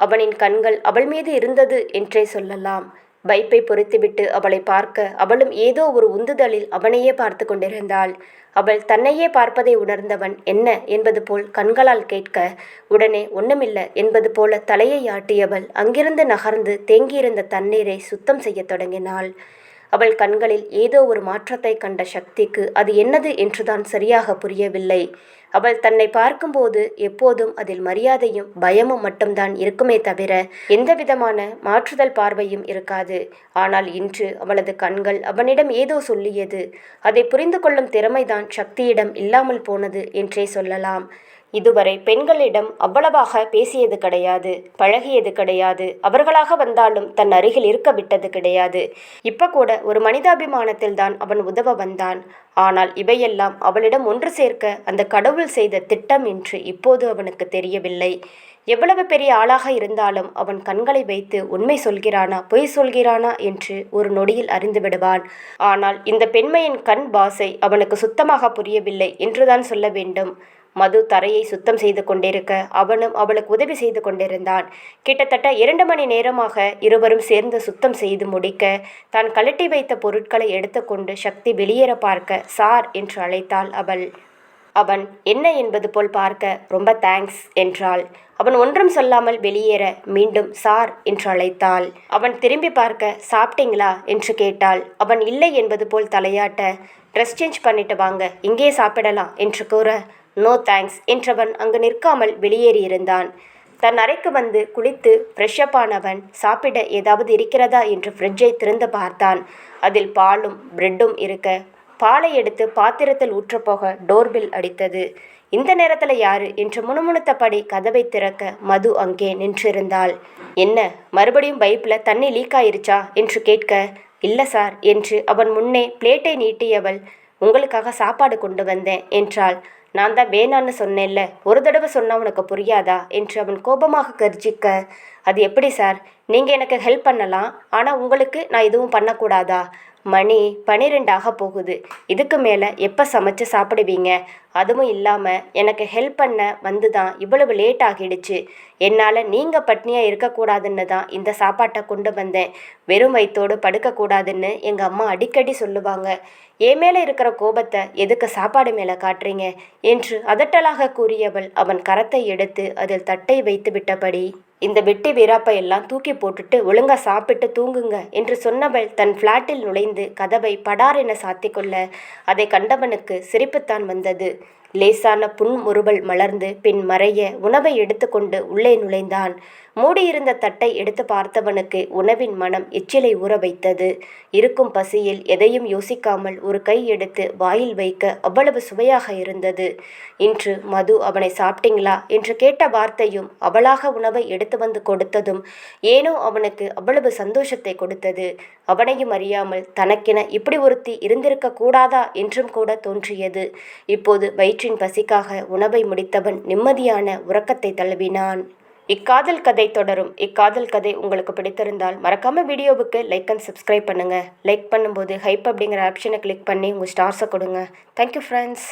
அவனின் கண்கள் அவள் மீது இருந்தது என்றே சொல்லலாம். பைப்பை பொறித்துவிட்டு அவளை பார்க்க அவளும் ஏதோ ஒரு உந்துதலில் அவனையே பார்த்து கொண்டிருந்தாள். அவள் தன்னையே பார்ப்பதை உணர்ந்தவன் என்ன என்பது போல் கண்களால் கேட்க, உடனே ஒண்ணுமில்ல என்பது போல தலையை ஆட்டியவள் அங்கிருந்து நகர்ந்து தேங்கியிருந்த தண்ணீரை சுத்தம் செய்யத் தொடங்கினாள். அவள் கண்களில் ஏதோ ஒரு மாற்றத்தை கண்ட சக்திக்கு அது என்னது என்றுதான் சரியாக புரியவில்லை. அவள் தன்னை பார்க்கும்போது எப்போதும் அதில் மரியாதையும் பயமும் மட்டும்தான் இருக்குமே தவிர எந்தவிதமான மாற்றுதல் பார்வையும் இருக்காது. ஆனால் இன்று அவளது கண்கள் அவனிடம் ஏதோ சொல்லியது. அதை புரிந்து கொள்ளும் திறமைதான் சக்தியிடம் இல்லாமல் போனது என்றே சொல்லலாம். இதுவரை பெண்களிடம் அவ்வளவாக பேசியது கிடையாது, பழகியது கிடையாது. அவர்களாக வந்தாலும் தன் அருகில் இருக்க விட்டது கிடையாது. இப்ப கூட ஒரு மனிதாபிமானத்தில் தான் அவன் உதவ வந்தான். ஆனால் இவையெல்லாம் அவளிடம் ஒன்று சேர்க்க அந்த கடவுள் செய்த திட்டம் என்று இப்போது அவனுக்கு தெரியவில்லை. எவ்வளவு பெரிய ஆளாக இருந்தாலும் அவன் கண்களை வைத்து உண்மை சொல்கிறானா பொய் சொல்கிறானா என்று ஒரு நொடியில் அறிந்து விடுவான். ஆனால் இந்த பெண்மையின் கண் பாசை அவனுக்கு சுத்தமாக புரியவில்லை என்றுதான் சொல்ல வேண்டும். மது தரையை சுத்தம் செய்து கொண்டிருக்க அவனும் அவளுக்கு உதவி செய்து கொண்டிருந்தான். கிட்டத்தட்ட 2 மணி நேரமாக இருவரும் சேர்ந்து சுத்தம் செய்து முடிக்க தான் கழட்டி வைத்த பொருட்களை எடுத்துக்கொண்டு சக்தி வெளியேற பார்க்க சார் என்று அழைத்தாள் அவள். அவன் என்ன என்பது போல் பார்க்க ரொம்ப தேங்க்ஸ் என்றாள். அவன் ஒன்றும் சொல்லாமல் வெளியேற மீண்டும் சார் என்று அழைத்தாள். அவன் திரும்பி பார்க்க சாப்பிட்டீங்களா என்று கேட்டாள். அவன் இல்லை என்பது போல் தலையாட்ட ட்ரெஸ் சேஞ்ச் பண்ணிட்டு வாங்க, இங்கே சாப்பிடலாம் என்று கூற நோ தேங்க்ஸ் என்றவன் அங்கு நிற்காமல் வெளியேறியிருந்தான். தன் அறைக்கு வந்து குளித்து ஃப்ரெஷ்அப் ஆனவன் சாப்பிட ஏதாவது இருக்கிறதா என்று ஃப்ரிட்ஜை திறந்து பார்த்தான். அதில் பாலும் பிரெட்டும் இருக்க பாலை எடுத்து பாத்திரத்தில் ஊற்றப்போக டோர்பெல் அடித்தது. இந்த நேரத்தில் யாரு என்று முணுமுணுத்தபடி கதவை திறக்க மது அங்கே நின்றிருந்தாள். என்ன, மறுபடியும் பைப்பில் தண்ணி லீக் ஆயிருச்சா என்று கேட்க இல்லை சார் என்று அவன் முன்னே பிளேட்டை நீட்டியவள் உங்களுக்காக சாப்பாடு கொண்டு வந்தேன் என்றாள். நான் தான் வேணான்னு சொன்னேன்ல, ஒரு தடவை சொன்னா உனக்கு புரியாதா என்று அவன் கோபமாக கர்ஜிக்க அது எப்படி சார், நீங்கள் எனக்கு ஹெல்ப் பண்ணலாம், ஆனால் உங்களுக்கு நான் எதுவும் பண்ணக்கூடாதா? மணி 12 போகுது. இதுக்கு மேலே எப்போ சமைச்சு சாப்பிடுவீங்க? அதுவும் இல்லாமல் எனக்கு ஹெல்ப் பண்ண வந்து தான் இவ்வளவு லேட் ஆகிடுச்சு. என்னால் நீங்கள் பட்னியாக இருக்கக்கூடாதுன்னு தான் இந்த சாப்பாட்டை கொண்டு வந்தேன். வெறும் வயிற்றோடு படுக்கக்கூடாதுன்னு எங்கள் அம்மா அடிக்கடி சொல்லுவாங்க. என் மேலே இருக்கிற கோபத்தை எதுக்கு சாப்பாடு மேலே காட்டுறீங்க என்று அதட்டலாக கூறியவள் அவன் கரத்தை எடுத்து அதில் தட்டை வைத்து விட்டபடி இந்த வெட்டி வீராப்பை எல்லாம் தூக்கி போட்டுட்டு ஒழுங்கா சாப்பிட்டு தூங்குங்க என்று சொன்னவள் தன் ஃப்ளாட்டில் நுழைந்து கதவை படார் என சாத்திக்கொள்ள அதை கண்டவனுக்கு சிரிப்புத்தான் வந்தது. லேசான புன்முறுவல் மலர்ந்து பின் மறைய உணவை எடுத்துக்கொண்டு உள்ளே நுழைந்தான். மூடியிருந்த தட்டை எடுத்து பார்த்தவனுக்கு உணவின் மனம் எச்சிலை ஊற வைத்தது. இருக்கும் பசியில் எதையும் யோசிக்காமல் ஒரு கை எடுத்து வாயில் வைக்க அவ்வளவு சுவையாக இருந்தது. இன்று மது அவனை சாப்பிட்டீங்களா என்று கேட்ட வார்த்தையும் அவளாக உணவை எடுத்து வந்து கொடுத்ததும் ஏனோ அவனுக்கு அவ்வளவு சந்தோஷத்தை கொடுத்தது. அவனையும் அறியாமல் தனக்கென இப்படி ஒருத்தி இருந்திருக்க கூடாதா என்றும் கூட தோன்றியது. இப்போது வயிற்றின் பசிக்காக உணவை முடித்தவன் நிம்மதியான உறக்கத்தை தழுவினான். இக்காதல் கதை தொடரும். இக்காதல் கதை உங்களுக்கு பிடித்திருந்தால் மறக்காம வீடியோவுக்கு லைக் அண்ட் சப்ஸ்கிரைப் பண்ணுங்க. லைக் பண்ணும்போது ஹைப் அப்படிங்கிற ஆப்ஷனை கிளிக் பண்ணி உங்கள் ஸ்டார்ஸை கொடுங்க. Thank you friends.